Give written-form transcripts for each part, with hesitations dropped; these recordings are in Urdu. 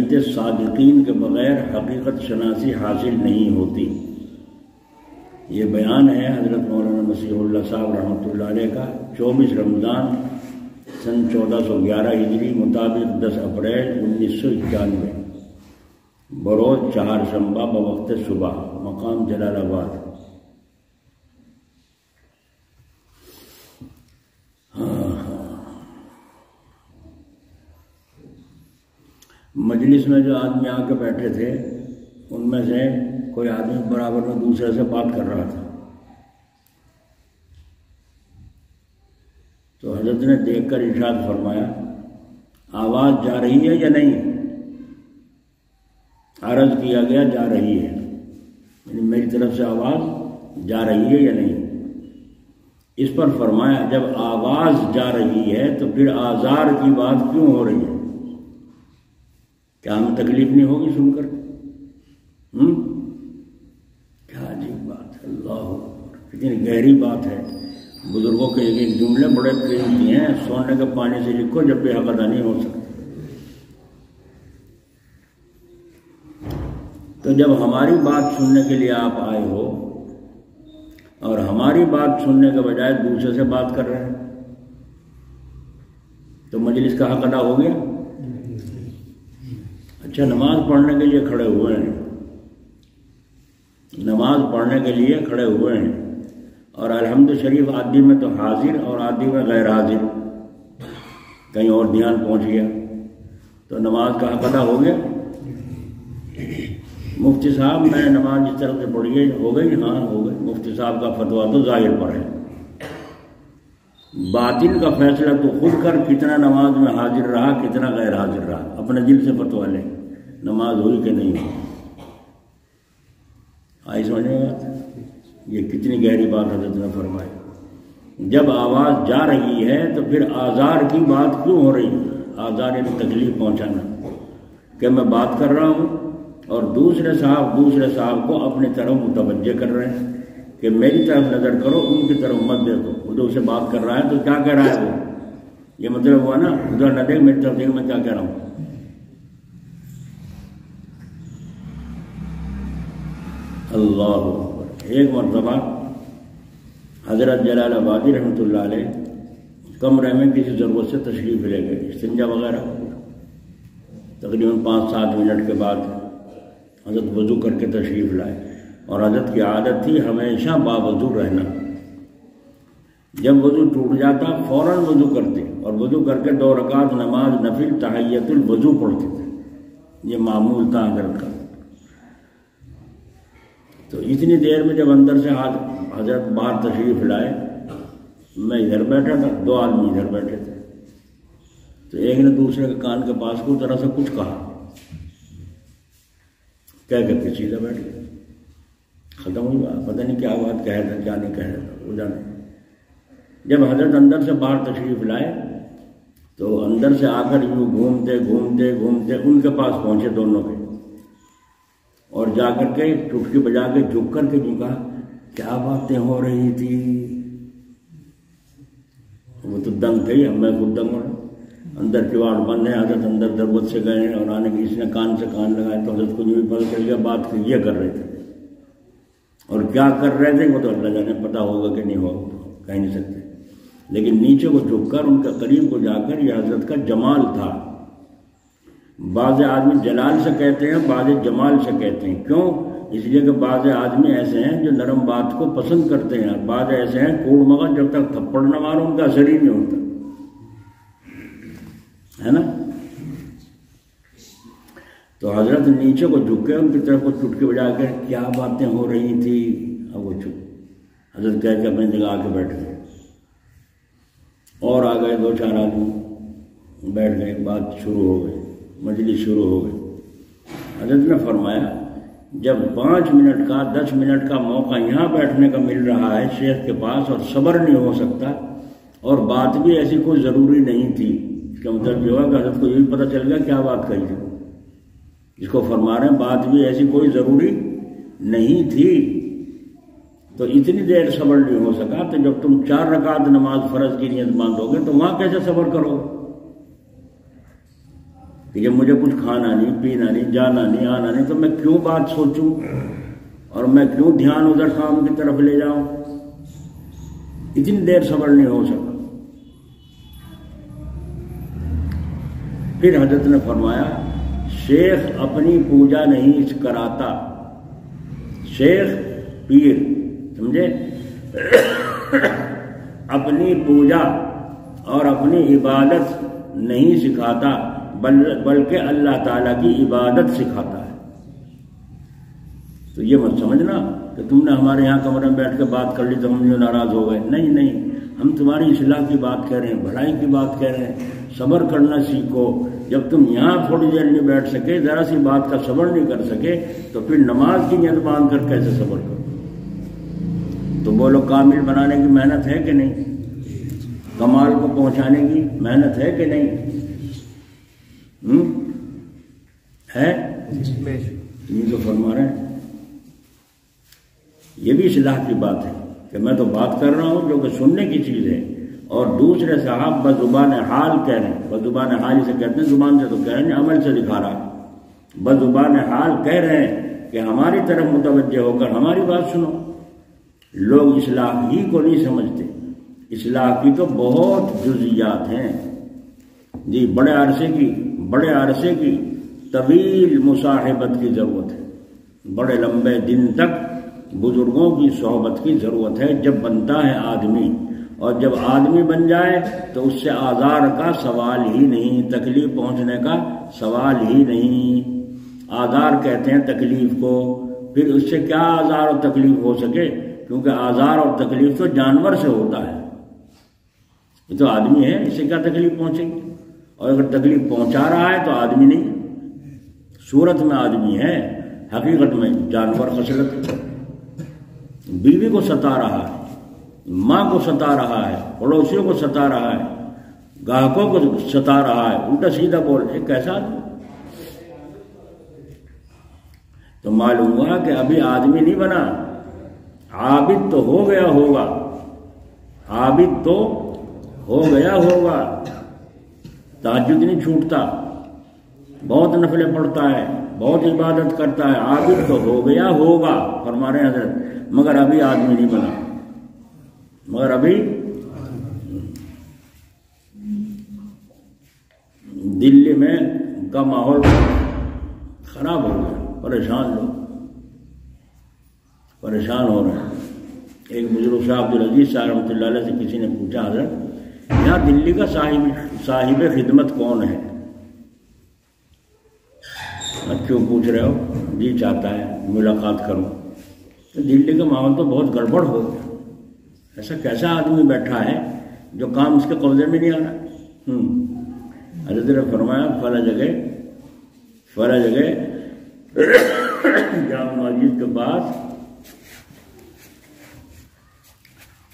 نیت صادقین کے بغیر حقیقت شناسی حاصل نہیں ہوتی۔ یہ بیان ہے حضرت مولانا مسیح اللہ صاحب رحمۃ اللہ علیہ کا 24 رمضان سن 1411 ہجری مطابق 10 اپریل 1991 بروز چہارشنبہ بوقت صبح، مقام جلال آباد۔ مجلس میں جو آدمی آ کے بیٹھے تھے ان میں سے کوئی آدمی برابر میں دوسرے سے بات کر رہا تھا، تو حضرت نے دیکھ کر ارشاد فرمایا آواز جا رہی ہے یا نہیں؟ عرض کیا گیا جا رہی ہے، یعنی میری طرف سے آواز جا رہی ہے یا نہیں؟ اس پر فرمایا جب آواز جا رہی ہے تو پھر آزار کی بات کیوں ہو رہی ہے؟ کیا ہمیں تکلیف نہیں ہوگی سن کر؟ کیا عجیب بات ہے، اللہ اکبر، کتنی گہری بات ہے۔ بزرگوں کے ایک جملے بڑے قیمتی ہیں، سونے کے پانی سے لکھو جب بھی حق ادا نہیں ہو سکتا۔ تو جب ہماری بات سننے کے لیے آپ آئے ہو اور ہماری بات سننے کے بجائے دوسرے سے بات کر رہے ہیں تو مجلس کا حق ادا ہو گیا؟ اچھا، نماز پڑھنے کے لیے کھڑے ہوئے ہیں، نماز پڑھنے کے لیے کھڑے ہوئے ہیں اور الحمد شریف آدھی میں تو حاضر اور آدھی میں غیر حاضر، کہیں اور دھیان پہنچ گیا تو نماز کا حق ادا ہو گیا؟ مفتی صاحب میں نے نماز اس طرح سے پڑھی ہے، ہو گئی؟ ہاں ہو گئی۔ مفتی صاحب کا فتویٰ تو ظاہر پر ہے، باطن کا فیصلہ تو خود کر، کتنا نماز میں حاضر رہا کتنا غیر حاضر رہا، اپنے دل سے فتویٰ لے نماز ہوئی کہ نہیں ہوئی۔ آئی سمجھ میں بات؟ یہ کتنی گہری بات حضرت نے فرمائی۔ جب آواز جا رہی ہے تو پھر آزار کی بات کیوں ہو رہی ہے؟ آزار یعنی تکلیف پہنچانا، کہ میں بات کر رہا ہوں اور دوسرے صاحب کو اپنی طرف متوجہ کر رہے ہیں کہ میری طرف نظر کرو، ان کی طرف مت دیکھو۔ ادھر سے بات کر رہا ہے تو کیا کہہ رہا ہے وہ؟ یہ مطلب ہوا نا ادھر نہ دیکھ میری طرف دیکھ، میں کیا کہہ رہا ہوں۔ اللہ اکبر۔ ایک مرتبہ حضرت جلال آبادی رحمۃ اللہ علیہ کمرے میں کسی ضرورت سے تشریف لے گئے، استنجا وغیرہ، تقریباً 5-7 منٹ کے بعد حضرت وضو کر کے تشریف لائے، اور حضرت کی عادت تھی ہمیشہ باوضو رہنا۔ جب وضو ٹوٹ جاتا فوراً وضو کرتے اور وضو کر کے 2 رکعت نماز نفل تحیۃ الوضو پڑھتے تھے، یہ معمول تھا حضرت کا۔ تو اتنی دیر میں جب اندر سے حضرت باہر تشریف لائے، میں ادھر بیٹھا تھا، 2 آدمی ادھر بیٹھے تھے، تو ایک نے دوسرے کے کان کے پاس کو ذرا سا کچھ کہا، کہہ کر کے سیدھا بیٹھ گیا، ختم ہوئی بات۔ پتہ نہیں کیا بات کہہ تھا کیا نہیں کہہ تھا، وہ جانے۔ جب حضرت اندر سے باہر تشریف لائے تو اندر سے آ کر یوں گھومتے گھومتے گھومتے ان کے پاس پہنچے دونوں کے، اور جا کر کے چٹکی بجا کے جھک کر کے جو کہا کیا باتیں ہو رہی تھی۔ وہ تو دنگ تھے، میں خود دنگ ہوں، اندر کیواڑ بند ہے، حضرت اندر دربت سے گئے ہیں اور آنے کی اس نے کان سے کان لگایا، تو حضرت کو جو بھی پتہ چل گیا بات یہ کر رہے تھے، اور کیا کر رہے تھے وہ تو اللہ جانے، پتہ ہوگا کہ نہیں ہوگا کہہ نہیں سکتے، لیکن نیچے کو جھک کر ان کے قریب کو جا کر یہ حضرت کا جمال تھا۔ بعض آدمی جلال سے کہتے ہیں، بعض جمال سے کہتے ہیں، کیوں؟ اس لیے کہ بعض آدمی ایسے ہیں جو نرم بات کو پسند کرتے ہیں، اور بعض ایسے ہیں کوڑ مغز جب تک تھپڑ نہ مارو ان کا اثر ہی نہیں ہوتا، ہے نا۔ تو حضرت نیچے کو جھک کے ان کی طرف کو چٹکی بجا کر کیا باتیں ہو رہی تھی، اب وہ چپ، حضرت کہہ کے اپنی جگہ آ کے بیٹھ گئے، اور آ گئے 2-4 آدمی بیٹھ گئے، بات شروع ہو گئی، مجلس شروع ہو گئی۔ حضرت نے فرمایا جب 5 منٹ کا 10 منٹ کا موقع یہاں بیٹھنے کا مل رہا ہے شیخ کے پاس اور صبر نہیں ہو سکتا، اور بات بھی ایسی کوئی ضروری نہیں تھی، اس کا مطلب یہ ہوا کہ حضرت کو یہ بھی پتہ چل گیا کیا بات کہی تھی، اس کو فرما رہے ہیں بات بھی ایسی کوئی ضروری نہیں تھی، تو اتنی دیر صبر نہیں ہو سکا، تو جب تم 4 رکعت نماز فرض کی نیت باندھو گے تو وہاں کیسے صبر کرو گے؟ کہ جب مجھے کچھ کھانا نہیں، پینا نہیں، جانا نہیں، آنا نہیں، تو میں کیوں بات سوچوں اور میں کیوں دھیان ادھر کام کی طرف لے جاؤں؟ اتنی دیر صبر نہیں ہو سکا۔ پھر حضرت نے فرمایا شیخ اپنی پوجا نہیں کراتا، شیخ پیر سمجھے اپنی پوجا اور اپنی عبادت نہیں سکھاتا، بلکہ اللہ تعالیٰ کی عبادت سکھاتا ہے۔ تو یہ مت سمجھنا کہ تم نے ہمارے یہاں کمرے میں بیٹھ کے بات کر لی تو ہم جو ناراض ہو گئے، نہیں نہیں، ہم تمہاری اصلاح کی بات کہہ رہے ہیں، بھلائی کی بات کہہ رہے ہیں۔ صبر کرنا سیکھو۔ جب تم یہاں تھوڑی دیر نہیں بیٹھ سکے، ذرا سی بات کا صبر نہیں کر سکے، تو پھر نماز کی نیت باندھ کر کیسے صبر کرو؟ تو بولو کامل بنانے کی محنت ہے کہ نہیں؟ کمال کو پہنچانے کی محنت ہے کہ نہیں؟ ہے؟ یہ تو فرما رہے ہیں۔ یہ بھی اصلاح کی بات ہے کہ میں تو بات کر رہا ہوں جو کہ سننے کی چیز ہے، اور دوسرے صاحب بزبان حال کہہ رہے ہیں۔ بزبان حال اسے کہتے ہیں، زبان سے تو کہہ رہے ہیں، عمل سے دکھا رہا ہے۔ بزبان حال کہہ رہے ہیں کہ ہماری طرف متوجہ ہو کر ہماری بات سنو۔ لوگ اصلاح ہی کو نہیں سمجھتے، اصلاح کی تو بہت جزئیات ہیں جی۔ بڑے عرصے کی طویل مصاحبت کی ضرورت ہے، بڑے لمبے دن تک بزرگوں کی صحبت کی ضرورت ہے جب بنتا ہے آدمی، اور جب آدمی بن جائے تو اس سے آزار کا سوال ہی نہیں، تکلیف پہنچنے کا سوال ہی نہیں۔ آزار کہتے ہیں تکلیف کو، پھر اس سے کیا آزار اور تکلیف ہو سکے؟ کیونکہ آزار اور تکلیف تو جانور سے ہوتا ہے، یہ تو آدمی ہے، اس سے کیا تکلیف پہنچے گی؟ اور اگر تکلیف پہنچا رہا ہے تو آدمی نہیں، صورت میں آدمی ہے، حقیقت میں جانور خصلت ہے۔ بیوی کو ستا رہا ہے، ماں کو ستا رہا ہے، پڑوسیوں کو ستا رہا ہے، گاہکوں کو ستا رہا ہے، الٹا سیدھا بول رہے، کیسا آدمی؟ تو معلوم ہوا کہ ابھی آدمی نہیں بنا، عابد تو ہو گیا ہوگا، عابد تو ہو گیا ہوگا۔ تہجد نہیں چھوٹتا، بہت نفلیں پڑھتا ہے، بہت عبادت کرتا ہے، عابد تو ہو گیا ہوگا فرما رہے ہیں حضرت، مگر ابھی آدمی نہیں بنا، مگر ابھی دلی میں کا ماحول خراب ہو گیا، پریشان لوگ پریشان ہو رہے ہیں۔ ایک بزرگ صاحب عبدالعزیز صاحب رحمۃ اللہ علیہ سے کسی نے پوچھا حضرت یہاں دلی کا صاحب خدمت کون ہے؟ کیوں پوچھ رہے ہو؟ جی چاہتا ہے ملاقات کروں۔ تو دلی کا ماحول تو بہت گڑبڑ ہو گیا، ایسا کیسا آدمی بیٹھا ہے جو کام اس کے قبضے میں نہیں آ رہا؟ حضرت نے فرمایا فلاں جگہ جامع مسجد کے پاس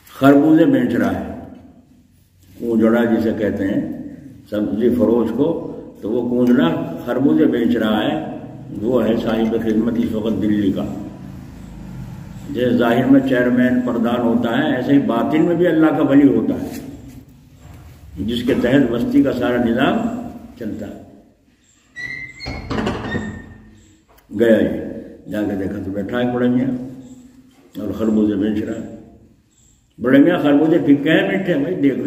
خربوزے بیچ رہا ہے، کونجڑا جسے کہتے ہیں سبزی فروش کو، تو وہ کونجڑا خربوزے بیچ رہا ہے، وہ ہے صاحب خدمت اس وقت دلی کا۔ جیسے ظاہر میں چیئرمین پردھان ہوتا ہے، ایسے ہی باطن میں بھی اللہ کا ولی ہوتا ہے جس کے تحت بستی کا سارا نظام چلتا ہے۔ گیا یہ جا کے دیکھا تو بیٹھا ہے بڑے میاں اور خربوزے بیچ رہا ہے۔ بڑے میاں خربوزے پھکے ہیں میٹھے؟ بھائی دیکھ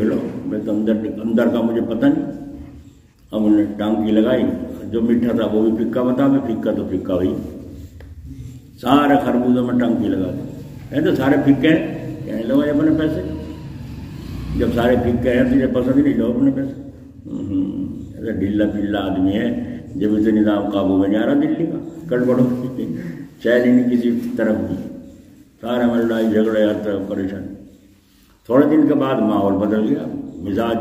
لو میں تو اندر کا مجھے پتہ نہیں۔ اب انہوں نے ٹانکی لگائی، جو میٹھا تھا وہ بھی پھکا بتا میں، پھکا تو پھکا ہوئی، سارے خربوزوں میں ٹانکی لگا دی۔ کہتے سارے پھکے ہیں، کہنے لو اپنے پیسے، جب سارے پھکے ہیں تجھے پسند نہیں، لو اپنے پیسے۔ ایسا ڈھیلا پلا آدمی ہے جب اسے نظام قابو میں نہیں آ رہا دلی کا، گڑبڑ ہوتی چین ہی نہیں کسی طرف بھی، سارے میں لڑائی جھگڑے ہر طرف پریشانی۔ تھوڑے دن کے بعد ماحول بدل گیا، مزاج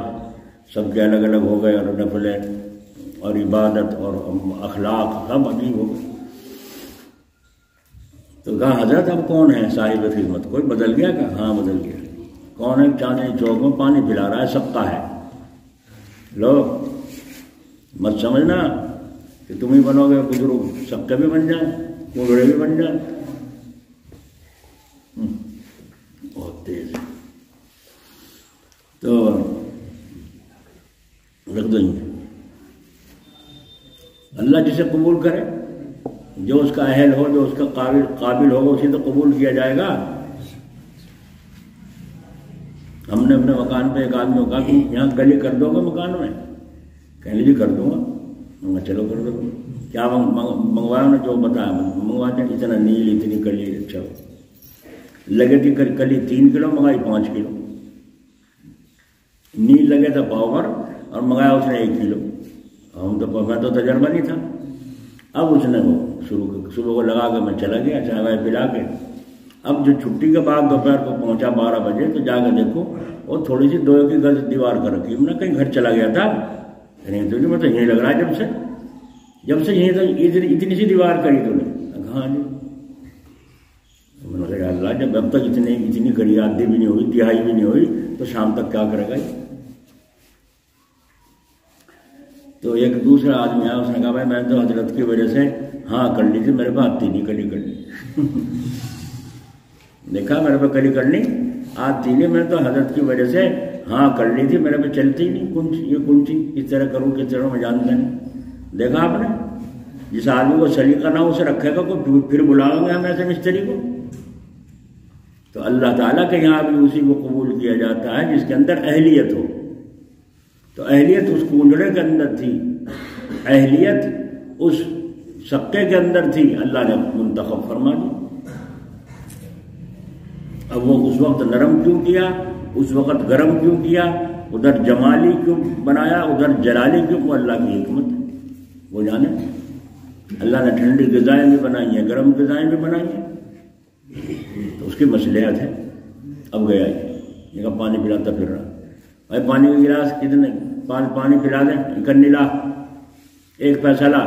سب کے الگ الگ ہو گئے، اور نفلیں اور عبادت اور اخلاق سب عجیب ہو گئے۔ تو کہا حضرت اب کون ہے صاحب خدمت؟ کوئی بدل گیا کہا؟ ہاں بدل گیا۔ کون ہے؟ چاندنی چوک میں پانی پلا رہا ہے، سب کا ہے۔ لو مت سمجھنا کہ تم ہی بنو گے بزرگ، سب کے بھی بن جائیں، کنگڑے بھی بن جائیں۔ بہت تیز ہے۔ تو جدو ہی ہے۔ اللہ جسے قبول کرے، جو اس کا اہل ہو، جو اس کا قابل ہوگا، اسے تو قبول کیا جائے گا۔ ہم نے اپنے مکان پہ ایک آدمی کو کہا کہ یہاں گلی کر دو گے مکان میں؟ کہنے جی کر دوں گا۔ چلو کر دو۔ کیا منگوایا انہوں نے؟ جو بتایا منگواتے ہیں، اتنا نیل، اتنی کلی، اچھا لگے تھی کلی 3 کلو، منگائی 5 کلو۔ نیل لگے تھا پاور اور منگایا اس نے 1 کلو۔ ہم تو میں تو تجربہ نہیں تھا۔ اب اس نے وہ صبح کو لگا کے میں چلا گیا چائے وائے پلا کے۔ اب جو چھٹی کے بعد دوپہر کو پہنچا 12 بجے تو جا کے دیکھو وہ تھوڑی سی 2 کی گز دیوار کر رکھی، میں نے کہیں گھر چلا گیا تھا؟ نہیں تو میں تو یہیں لگ رہا ہے جب سے یہیں تو اتنی سی دیوار کری تو نے؟ ہاں جی۔ میں نے کہا اللہ، جب اب تک اتنی کری، آدھی بھی نہیں ہوئی، تہائی بھی نہیں ہوئی، تو شام تک کیا کرے گا؟ تو ایک دوسرا آدمی آیا، اس نے کہا بھائی میں تو حضرت کی وجہ سے ہاں کر لی تھی، میرے پاس آتی نہیں کلی کرنی۔ دیکھا میرے پہ کلی کرنی آتی نہیں، میں تو حضرت کی وجہ سے ہاں کر لی تھی، میرے پہ چلتی نہیں۔ یہ کنچی کس طرح کروں، کس طرح میں جانتا نہیں۔ دیکھا آپ نے، جس آدمی کو سلیقہ نہ اسے رکھے گا کوئی، پھر بلاؤں گے ہم ایسے مستری کو؟ تو اللہ تعالیٰ کے یہاں بھی اسی کو قبول کیا جاتا ہے جس کے اندر اہلیت ہو۔ تو اہلیت اس کنڈڑے کے اندر تھی، اہلیت اس سکے کے اندر تھی، اللہ نے منتخب فرما دی۔ اب وہ اس وقت نرم کیوں کیا، اس وقت گرم کیوں کیا، ادھر جمالی کیوں بنایا، ادھر جلالی کیوں، وہ اللہ کی حکمت ہے، وہ جانے۔ اللہ نے ٹھنڈی غذائیں بھی بنائی ہیں، گرم غذائیں بھی بنائی ہیں، تو اس کی مصلحت ہے۔ اب گیا یہ کہا پانی پلاتا پھر رہا، بھائی پانی کا گلاس کتنے، پانی پلا دیں، کنی لا، 1 پیسہ لا۔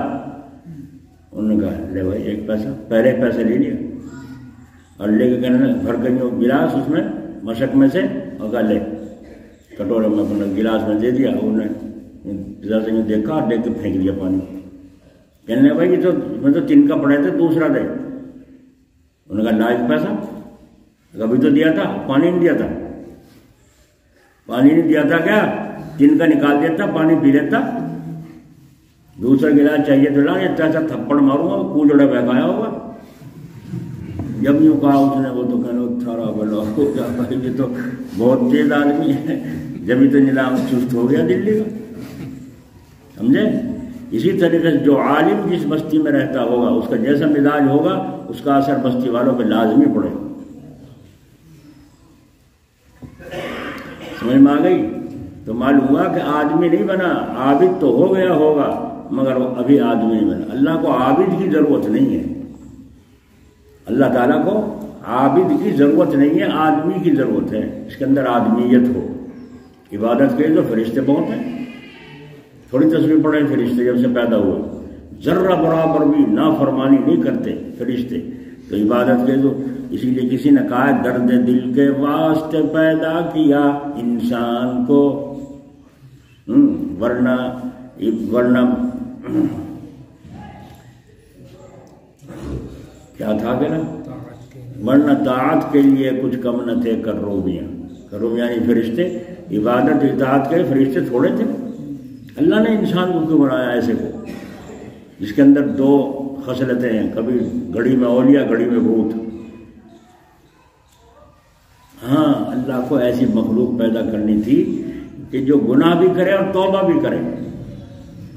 انہوں نے کہا لے بھائی 1 پیسہ، پہلے پیسے لے لیا اور لے کے کہنے بھر کے گلاس اس میں مشک میں سے، اور کہا لے کٹورے میں اپنا گلاس میں دے دیا۔ انہوں نے دیکھا اور دیکھ کے پھینک دیا پانی۔ کہنے بھائی یہ تو میں تو 3 کا پڑے تھے، دوسرا دے۔ انہوں نے کہا لا 1 پیسہ، کبھی تو دیا تھا، پانی نہیں دیا تھا، پانی نہیں دیا تھا کیا؟ 3 کا نکال دیتا، پانی پی لیتا۔ دوسرا گلاس چاہیے تو لا، اتنا سا تھپڑ ماروں گا، کوجڑا بہکایا ہوگا۔ جب یوں کہا اس نے، وہ تو کہنا تھارا بلا ہو گیا بھائی، یہ تو بہت تیز آدمی ہے، جبھی تو نظام چست ہو گیا دلی کا، سمجھے؟ اسی طریقے سے جو عالم جس بستی میں رہتا ہوگا، اس کا جیسا مزاج ہوگا، اس کا اثر بستی والوں پہ لازمی پڑے گا۔ سمجھ میں آ گئی؟ تو معلوم ہوا کہ آدمی نہیں بنا، عابد تو ہو گیا ہوگا مگر وہ ابھی آدمی نہیں بنا۔ اللہ کو عابد کی ضرورت نہیں ہے، اللہ تعالیٰ کو عابد کی ضرورت نہیں ہے، آدمی کی ضرورت ہے، اس کے اندر آدمیت ہو۔ عبادت کے تو فرشتے بہت ہیں، تھوڑی تصویر پڑھیں، فرشتے جب سے پیدا ہوئے ذرہ برابر بھی نافرمانی نہیں کرتے فرشتے، تو عبادت کے تو اسی لیے کسی نے کہا درد دل کے واسطے پیدا کیا انسان کو، ورنہ کیا تھا کہ نا، ورنہ طاعت کے لیے کچھ کم نہ تھے کروبیاں، کروب یعنی فرشتے، عبادت اطاعت کے فرشتے تھوڑے تھے۔ اللہ نے انسان کو کیوں بنایا ایسے کو، جس کے اندر 2 خصلتیں ہیں، کبھی گھڑی میں اولیاء، گھڑی میں بھوت۔ ہاں اللہ کو ایسی مخلوق پیدا کرنی تھی کہ جو گناہ بھی کرے اور توبہ بھی کرے۔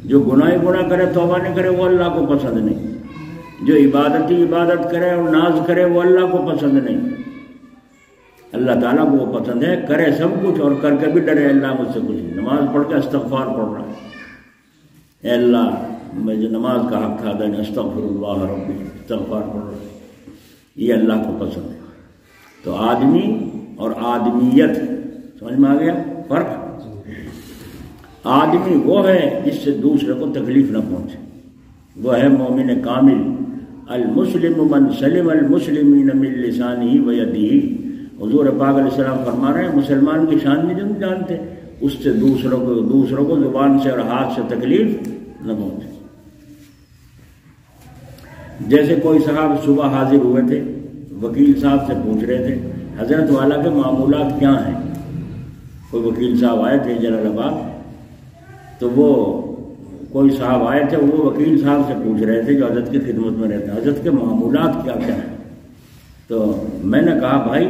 جو گناہ کرے توبہ نہیں کرے وہ اللہ کو پسند نہیں، جو عبادت کرے اور ناز کرے وہ اللہ کو پسند نہیں۔ اللہ تعالیٰ کو وہ پسند ہے، کرے سب کچھ اور کر کے بھی ڈرے اللہ مجھ سے کچھ نہیں۔ نماز پڑھ کے استغفار پڑھ رہا ہے، اے اللہ مجھے نماز کا حق تھا، دین استغفر اللہ ربی، استغفار پڑھ رہا ہے، یہ اللہ کو پسند ہے۔ تو آدمی اور آدمیت سمجھ میں آ گیا فرق؟ آدمی وہ ہے جس سے دوسرے کو تکلیف نہ پہنچے، وہ ہے مومن کامل۔ المسلم من سلم المسلمین من لسانہ و یدہ، حضور پاک علیہ السلام فرما رہے ہیں مسلمان کی شان نہیں جانتے، اس سے دوسروں کو زبان سے اور ہاتھ سے تکلیف نہ پہنچے۔ جیسے کوئی صاحب صبح حاضر ہوئے تھے، وکیل صاحب سے پوچھ رہے تھے حضرت والا کے معمولات کیا ہیں۔ کوئی وکیل صاحب آئے تھے جلال آباد، تو وہ کوئی صاحب آئے تھے، وہ وکیل صاحب سے پوچھ رہے تھے جو حضرت کی خدمت میں رہتے ہیں، حضرت کے معمولات کیا کیا ہیں؟ تو میں نے کہا بھائی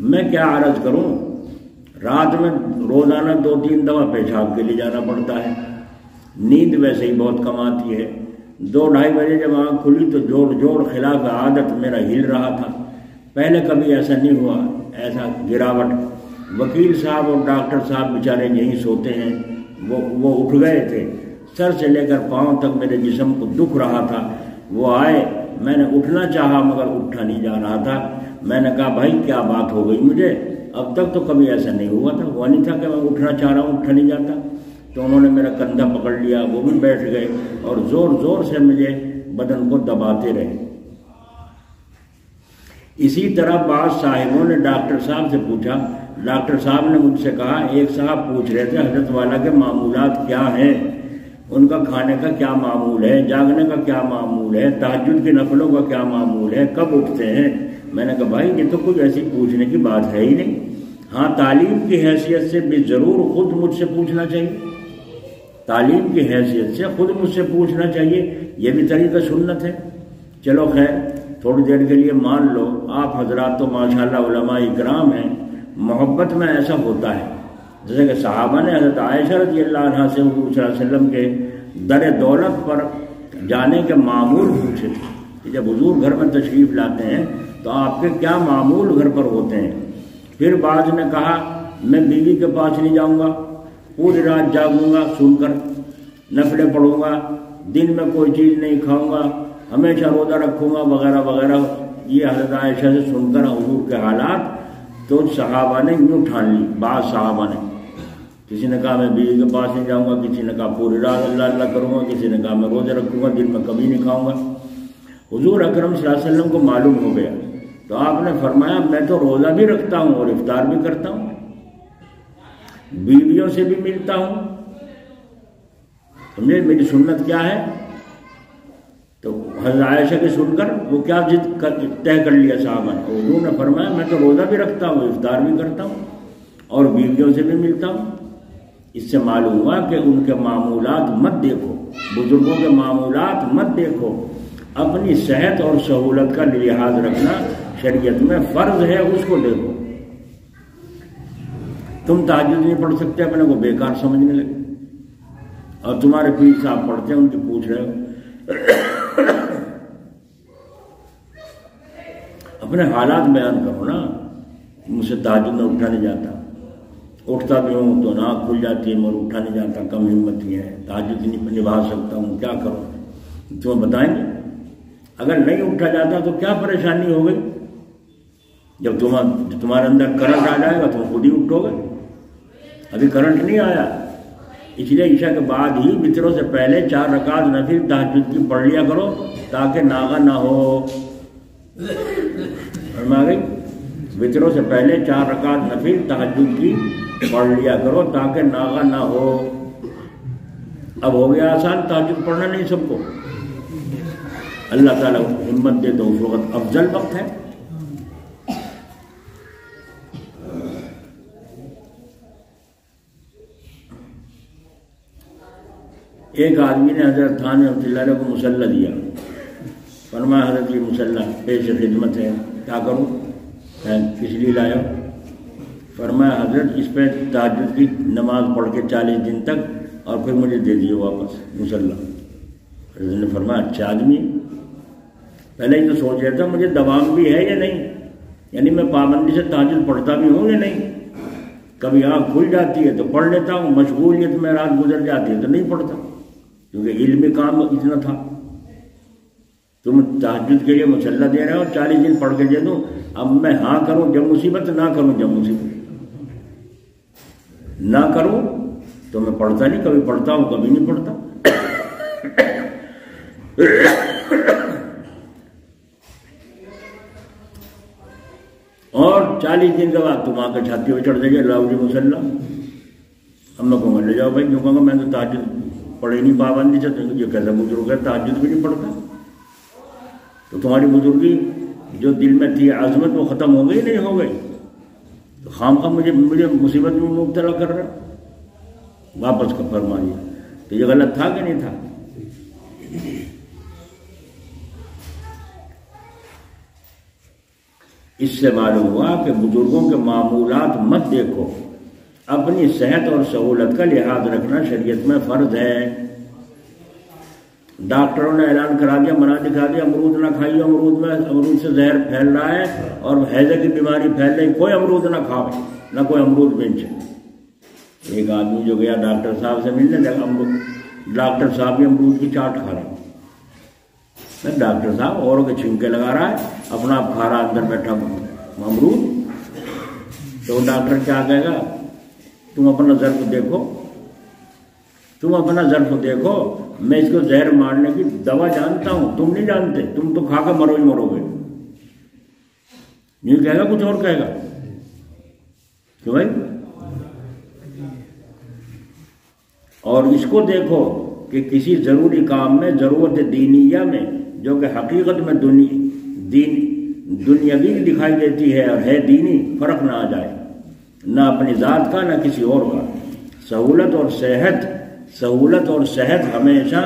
میں کیا عرض کروں، رات میں روزانہ 2-3 دفعہ پیشاب کے لیے جانا پڑتا ہے، نیند ویسے ہی بہت کم آتی ہے، 2-2:30 بجے جب آنکھ کھلی تو جوڑ خلاف عادت میرا ہل رہا تھا، پہلے کبھی ایسا نہیں ہوا، ایسا گراوٹ۔ وکیل صاحب اور ڈاکٹر صاحب بیچارے یہیں سوتے ہیں، وہ اٹھ گئے تھے، سر سے لے کر پاؤں تک میرے جسم کو دکھ رہا تھا، وہ آئے، میں نے اٹھنا چاہا مگر اٹھا نہیں جا رہا تھا۔ میں نے کہا بھائی کیا بات ہو گئی مجھے، اب تک تو کبھی ایسا نہیں ہوا نہیں تھا کہ میں اٹھنا چاہ رہا ہوں اٹھا نہیں جاتا۔ تو انہوں نے میرا کندھا پکڑ لیا، وہ بھی بیٹھ گئے اور زور سے مجھے بدن کو دباتے رہے۔ اسی طرح بعض صاحبوں نے ڈاکٹر صاحب سے پوچھا، ڈاکٹر صاحب نے مجھ سے کہا، ایک صاحب پوچھ رہے تھے حضرت والا کے معمولات کیا ہیں، ان کا کھانے کا کیا معمول ہے، جاگنے کا کیا معمول ہے، تہجد کی نفلوں کا کیا معمول ہے، کب اٹھتے ہیں؟ میں نے کہا بھائی یہ تو کچھ ایسی پوچھنے کی بات ہے ہی نہیں، ہاں تعلیم کی حیثیت سے بھی ضرور خود مجھ سے پوچھنا چاہیے، تعلیم کی حیثیت سے خود مجھ سے پوچھنا چاہیے، یہ بھی طریقہ سنت ہے۔ چلو خیر تھوڑی دیر کے لیے مان لو آپ حضرات تو ماشاءاللہ علماء اکرام ہیں، محبت میں ایسا ہوتا ہے، جیسے کہ صحابہ نے حضرت عائشہ رضی اللہ عنہ سے حضور صلی اللہ علیہ وسلم کے در دولت پر جانے کے معمول پوچھے تھے کہ جب حضور گھر میں تشریف لاتے ہیں تو آپ کے کیا معمول گھر پر ہوتے ہیں؟ پھر بعض نے کہا میں بیوی کے پاس نہیں جاؤں گا، پوری رات جاگوں گا سن کر، نفلیں پڑھوں گا، دن میں کوئی چیز نہیں کھاؤں گا، ہمیشہ روزہ رکھوں گا وغیرہ وغیرہ۔ یہ حضرت عائشہ سے سن کر حضور کے حالات تو صحابہ نے یوں ٹھان لی، بعض صحابہ نے، کسی نے کہا میں بیوی کے پاس نہیں جاؤں گا، کسی نے کہا پوری رات اللہ اللہ کروں گا، کسی نے کہا میں روزے رکھوں گا، دن میں کبھی نہیں کھاؤں گا۔ حضور اکرم صلی اللہ علیہ وسلم کو معلوم ہو گیا تو آپ نے فرمایا میں تو روزہ بھی رکھتا ہوں اور افطار بھی کرتا ہوں، بیویوں سے بھی ملتا ہوں، سمجھے میری سنت کیا ہے؟ تو حضرت عائشہ کے سن کر وہ کیا طے کر لیا صحابہ نے، حضور نے فرمایا میں تو روزہ بھی رکھتا ہوں، افطار بھی کرتا ہوں اور بیویوں سے بھی ملتا ہوں۔ اس سے معلوم ہوا کہ ان کے معمولات مت دیکھو، بزرگوں کے معمولات مت دیکھو، اپنی صحت اور سہولت کا لحاظ رکھنا شریعت میں فرض ہے، اس کو دیکھو۔ تم تہجد نہیں پڑھ سکتے، اپنے کو بیکار سمجھنے لگے، اور تمہارے پیر صاحب پڑھتے ہیں ان کی پوچھ رہے ہو۔ اپنے حالات بیان کرو نا، مجھ سے تہجد میں اٹھا نہیں جاتا، اٹھتا بھی ہوں تو ناک کھل جاتی ہے مگر اٹھا نہیں جاتا، کم ہمت ہی ہے، تہجد نہیں نبھا سکتا ہوں، کیا کروں؟ تمہیں بتائیں گے اگر نہیں اٹھا جاتا تو کیا پریشانی ہو گئی؟ جب تمہارے اندر کرنٹ آ جائے گا تم خود ہی اٹھو گے، ابھی کرنٹ نہیں آیا، اس لیے عشاء کے بعد ہی وطروں سے پہلے 4 رکعت نفل تہجد کی پڑھ لیا کرو تاکہ ناغہ نہ ہو۔ سمجھ آ گئی؟ وطروں سے پہلے 4 رکعت نفل تہجد کی پڑھ لیا کرو تاکہ ناغہ نہ ہو۔ اب ہو گیا آسان، تہجد پڑھنا نہیں سب کو، اللہ تعالیٰ ہمت دے تو اس وقت افضل وقت ہے۔ ایک آدمی نے حضرت تھانوی رحمۃ اللہ علیہ کو مسلح دیا، فرمایا حضرت یہ مسلح پیش خدمت ہے، کیا کروں؟ کس لیے لایا؟ فرمایا حضرت اس پہ تہجد کی نماز پڑھ کے 40 دن تک اور پھر مجھے دے دیے واپس مسلح۔ حضرت نے فرمایا اچھا آدمی، پہلے ہی تو سوچ رہا تھا مجھے دوام بھی ہے یا نہیں، یعنی میں پابندی سے تہجد پڑھتا بھی ہوں یا نہیں، کبھی آنکھ کھل جاتی ہے تو پڑھ لیتا ہوں، مشغولیت میں رات گزر جاتی ہے تو نہیں پڑھتا، کیونکہ علمی کام اتنا تھا۔ تم تہجد کے لیے مسلح دے رہے ہو، 40 دن پڑھ کے دے دوں، اب میں ہاں کروں جب مصیبت، نہ کروں جب مصیبت، نہ کروں تو میں پڑھتا نہیں، کبھی پڑھتا ہوں کبھی نہیں پڑھتا۔ اور 40 دن کے بعد تم آ کے چھاتی پہ چڑھ جائیے لاؤ جی مسلح، ہم لوگوں کو لے جاؤ بھائی، کیوں کہوں گا میں تو تہجد پڑھی نہیں پابندی سے، یہ کیسا بزرگ ہے تہجد بھی نہیں پڑھتا؟ تو تمہاری بزرگی جو دل میں تھی عظمت وہ ختم ہو گئی نہیں ہو گئی؟ تو خام خواہ مجھے مصیبت میں مبتلا کر رہا، واپس کا فرما دیا. تو یہ غلط تھا کہ نہیں تھا؟ اس سے معلوم ہوا کہ بزرگوں کے معمولات مت دیکھو، اپنی صحت اور سہولت کا لحاظ رکھنا شریعت میں فرض ہے. ڈاکٹروں نے اعلان کرا دیا، منع دکھا دیا امرود نہ کھائیے، امرود سے زہر پھیل رہا ہے اور ہیضے کی بیماری پھیل رہی، کوئی امرود نہ کھاؤ، نہ کوئی امرود بینچے. ایک آدمی جو گیا ڈاکٹر صاحب سے ملنے لگا، ڈاکٹر صاحب بھی امرود کی چاٹ کھا رہا ہے. ڈاکٹر صاحب اوروں کے چھینکے لگا رہا ہے، اپنا آپ کھا رہا اندر بیٹھا امرود. تو ڈاکٹر کیا کہے گا؟ تم اپنا ظرف دیکھو، تم اپنا ظرف دیکھو، میں اس کو زہر مارنے کی دوا جانتا ہوں، تم نہیں جانتے، تم تو کھا کر مرو ہی مرو گے. یہ کہے گا کچھ اور کہے گا کہ بھائی. اور اس کو دیکھو کہ کسی ضروری کام میں، ضرورت دینیہ میں، جو کہ حقیقت میں دنیاوی دکھائی دیتی ہے اور ہے دینی، فرق نہ آ جائے، نہ اپنی ذات کا نہ کسی اور کا. سہولت اور صحت ہمیشہ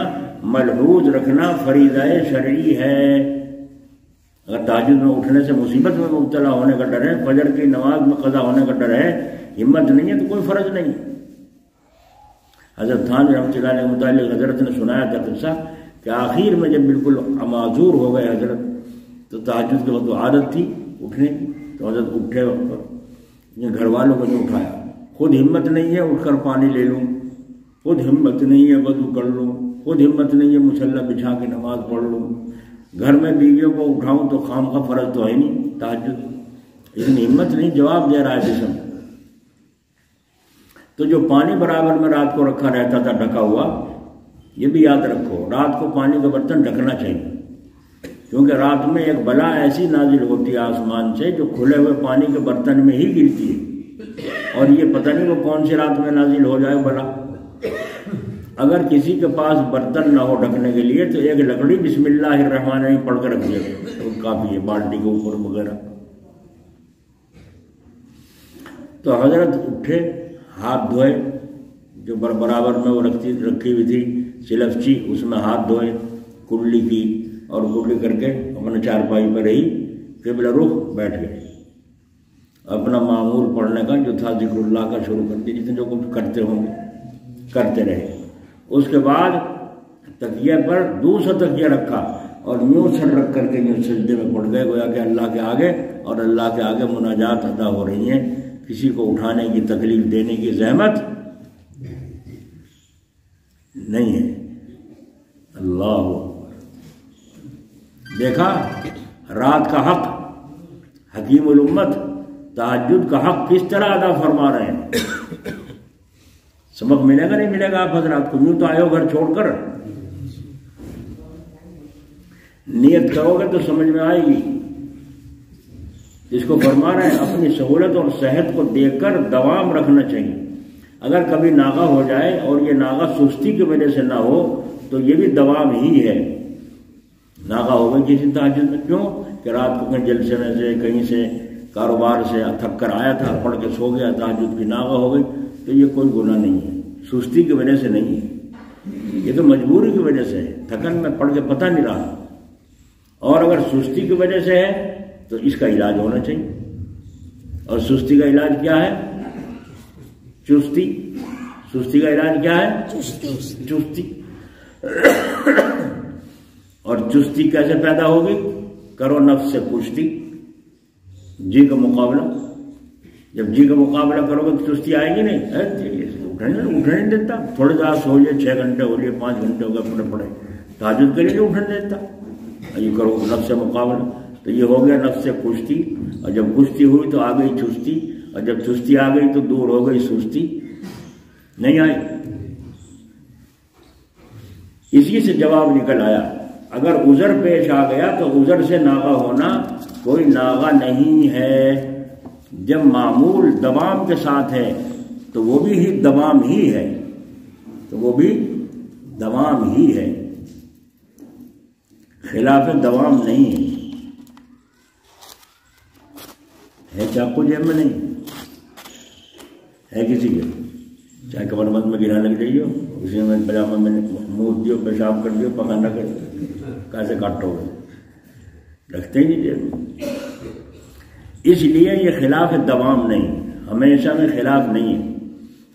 ملحوظ رکھنا فریضہ شرعی ہے. اگر تہجد میں اٹھنے سے مصیبت میں مبتلا ہونے کا ڈر ہے، فجر کی نماز میں قضا ہونے کا ڈر ہے، ہمت نہیں ہے تو کوئی فرض نہیں. حضرت تھانوی رحمۃ اللہ علیہ کے متعلق حضرت نے سنایا تھا قصہ کہ آخر میں جب بالکل معذور ہو گئے حضرت، تو تہجد کے وقت عادت تھی اٹھنے کی، تو حضرت اٹھے گھر والوں کو نہیں اٹھایا. خود ہمت نہیں ہے اٹھ کر پانی لے لوں، خود ہمت نہیں ہے وضو کر لوں، خود ہمت نہیں ہے مصلی بچھا کے نماز پڑھ لوں، گھر میں بیویوں کو اٹھاؤں تو خام کا فرض تو ہے نہیں تہجد، لیکن ہمت نہیں، جواب دے رہا ہے جسم. تو جو پانی برابر میں رات کو رکھا رہتا تھا ڈھکا ہوا، یہ بھی یاد رکھو، رات کو پانی کا برتن ڈھکنا چاہیے، کیونکہ رات میں ایک بلا ایسی نازل ہوتی ہے آسمان سے جو کھلے ہوئے پانی کے برتن میں ہی گرتی ہے، اور یہ پتہ نہیں وہ کون سی رات میں نازل ہو جائے بلا. اگر کسی کے پاس برتن نہ ہو ڈھکنے کے لیے تو ایک لکڑی بسم اللہ الرحمن الرحیم پڑھ کر رکھ دیا تو کافی ہے، بالٹی کے اوپر وغیرہ. تو حضرت اٹھے، ہاتھ دھوئے، جو برابر میں وہ رکھی ہوئی تھی سلفچی، اس میں ہاتھ دھوئے، کلی کی، اور کلی کر کے اپنے چارپائی پر رہی، قبلہ رخ بیٹھ گئے. اپنا معمول پڑھنے کا جو تھا ذکر اللہ کا شروع کر دیا، جتنے جو کچھ کرتے ہوں گے کرتے رہے. اس کے بعد تکیے پر دوسرا تکیہ رکھا اور یوں سر رکھ کر کے یوں سجدے میں پڑ گئے، گویا کہ اللہ کے آگے، اور اللہ کے آگے مناجات ادا ہو رہی ہیں. کسی کو اٹھانے کی، تکلیف دینے کی زحمت نہیں ہے. اللہ دیکھا رات کا حق حکیم الامت تہجد کا حق کس طرح ادا فرما رہے ہیں. سبق ملے گا نہیں ملے گا آپ حضرات کو؟ یوں تو آئے ہو گھر چھوڑ کر، نیت کرو گے تو سمجھ میں آئے گی. اس کو فرما رہے ہیں اپنی سہولت اور صحت کو دیکھ کر دوام رکھنا چاہیے. اگر کبھی ناغہ ہو جائے اور یہ ناغہ سستی کی وجہ سے نہ ہو تو یہ بھی دوام ہی ہے. ناغہ ہو گئی کسی تہجد میں، کیوں کہ رات کو کہیں جلسے میں سے، کہیں سے کاروبار سے تھک کر آیا تھا، پڑھ کے سو گیا، تہجد کی ناغہ ہو گئی، تو یہ کوئی گناہ نہیں ہے، سستی کی وجہ سے نہیں ہے، یہ تو مجبوری کی وجہ سے ہے، تھکن میں پڑھ کے پتہ نہیں رہا. اور اگر سستی کی وجہ سے ہے تو اس کا علاج ہونا چاہیے. اور سستی کا علاج کیا ہے؟ چستی. سستی کا علاج کیا ہے؟ چستی. اور چستی کیسے پیدا ہوگی؟ کرو نفس سے کشتی، جی کا مقابلہ. جب جی کا مقابلہ کرو گے تو چستی آئے گی نہیں. اٹھنے نہیں دیتا، تھوڑے دیر سو لیے، 6 گھنٹے ہو لیے، 5 گھنٹے ہو گئے پڑے تہجد کے لیے اٹھنے دیتا. یہ کرو نفس سے مقابلہ، تو یہ ہو گیا نفس سے کشتی. اور جب کشتی ہوئی تو آ گئی چستی، اور جب چستی آ گئی تو دور ہو گئی سستی. نہیں آئی. اسی سے جواب نکل آیا. اگر عذر پیش آ گیا تو عذر سے ناغہ ہونا کوئی ناغہ نہیں ہے. جب معمول دوام کے ساتھ ہے تو وہ بھی دوام ہی ہے، تو وہ بھی دوام ہی ہے، خلاف دوام نہیں ہے. چاقو جیب میں نہیں ہے کسی کے؟ چاہے کمر بند میں گرا لگ جائیے اسی میں پجامہ میں منہ دیو پیشاب کر دیو پکانا کر کیسے کاٹو گے رکھتے ہی نہیں جیب میں. اس لیے یہ خلاف دوام نہیں ہمیشہ میں خلاف نہیں ہے.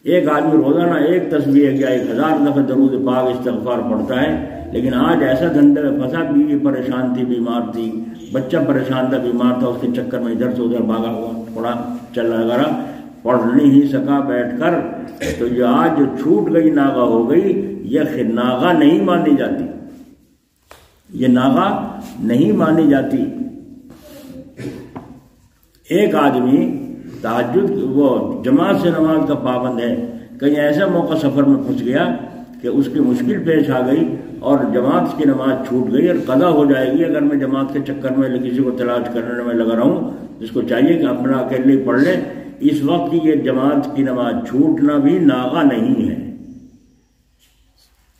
ایک آدمی روزانہ ایک تسبیح کیا 1000 دفعہ درود پاک استغفار پڑھتا ہے لیکن آج ایسا دھندے میں پھنسا بیوی پریشان تھی بیمار تھی بچہ پریشان تھا بیمار تھا اس کے چکر میں ادھر سے ادھر بھاگا ہوا تھوڑا چلا گرا پڑھ نہیں ہی سکا بیٹھ کر. تو یہ آج جو چھوٹ گئی ناغہ ہو گئی یہ ناغہ نہیں مانی جاتی یہ ناغہ نہیں مانی جاتی. ایک آدمی تہجد وہ جماعت سے نماز کا پابند ہے کہیں ایسا موقع سفر میں پھنس گیا کہ اس کی مشکل پیش آ گئی اور جماعت کی نماز چھوٹ گئی اور قضا ہو جائے گی اگر میں جماعت کے چکر میں کسی کو تلاش کرنے میں لگا رہا ہوں جس کو چاہیے کہ اپنا اکیلے پڑھ لے. اس وقت کی یہ جماعت کی نماز چھوٹنا بھی ناغہ نہیں ہے.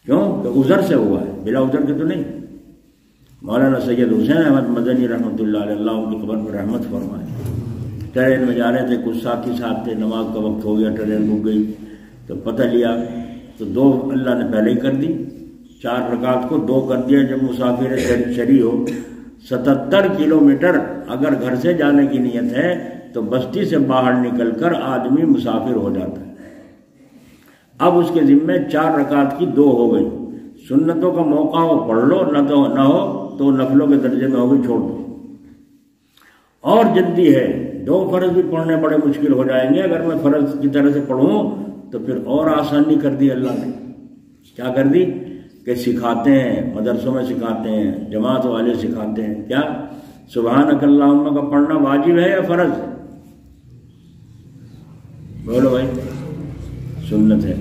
کیوں کہ عذر سے ہوا ہے بلا عذر کے تو نہیں. مولانا سید حسین احمد مدنی رحمۃ اللہ علیہ اللہ ان کی قبر میں رحمت فرمائے. ٹرین میں جا رہے تھے کچھ ساتھی ساتھ تھے نماز کا وقت ہو گیا ٹرین رک گئی تو پتہ لیا تو 2 اللہ نے پہلے ہی کر دی 4 رکعت کو 2 کر دیا. جب مسافر شری ہو 77 کلومیٹر اگر گھر سے جانے کی نیت ہے تو بستی سے باہر نکل کر آدمی مسافر ہو جاتا ہے. اب اس کے ذمے 4 رکعت کی 2 ہو گئی. سنتوں کا موقع ہو پڑھ لو نہ ہو تو نفلوں کے درجے میں ہوگی چھوڑ دو. اور جلدی ہے 2 فرض بھی پڑھنے بڑے مشکل ہو جائیں گے اگر میں فرض کی طرح سے پڑھوں تو پھر اور آسانی کر دی اللہ نے. کیا کر دی کہ سکھاتے ہیں مدرسوں میں سکھاتے ہیں جماعت والے سکھاتے ہیں کیا سبحانک اللہم کا پڑھنا واجب ہے یا فرض؟ بولو بھائی سنت ہے.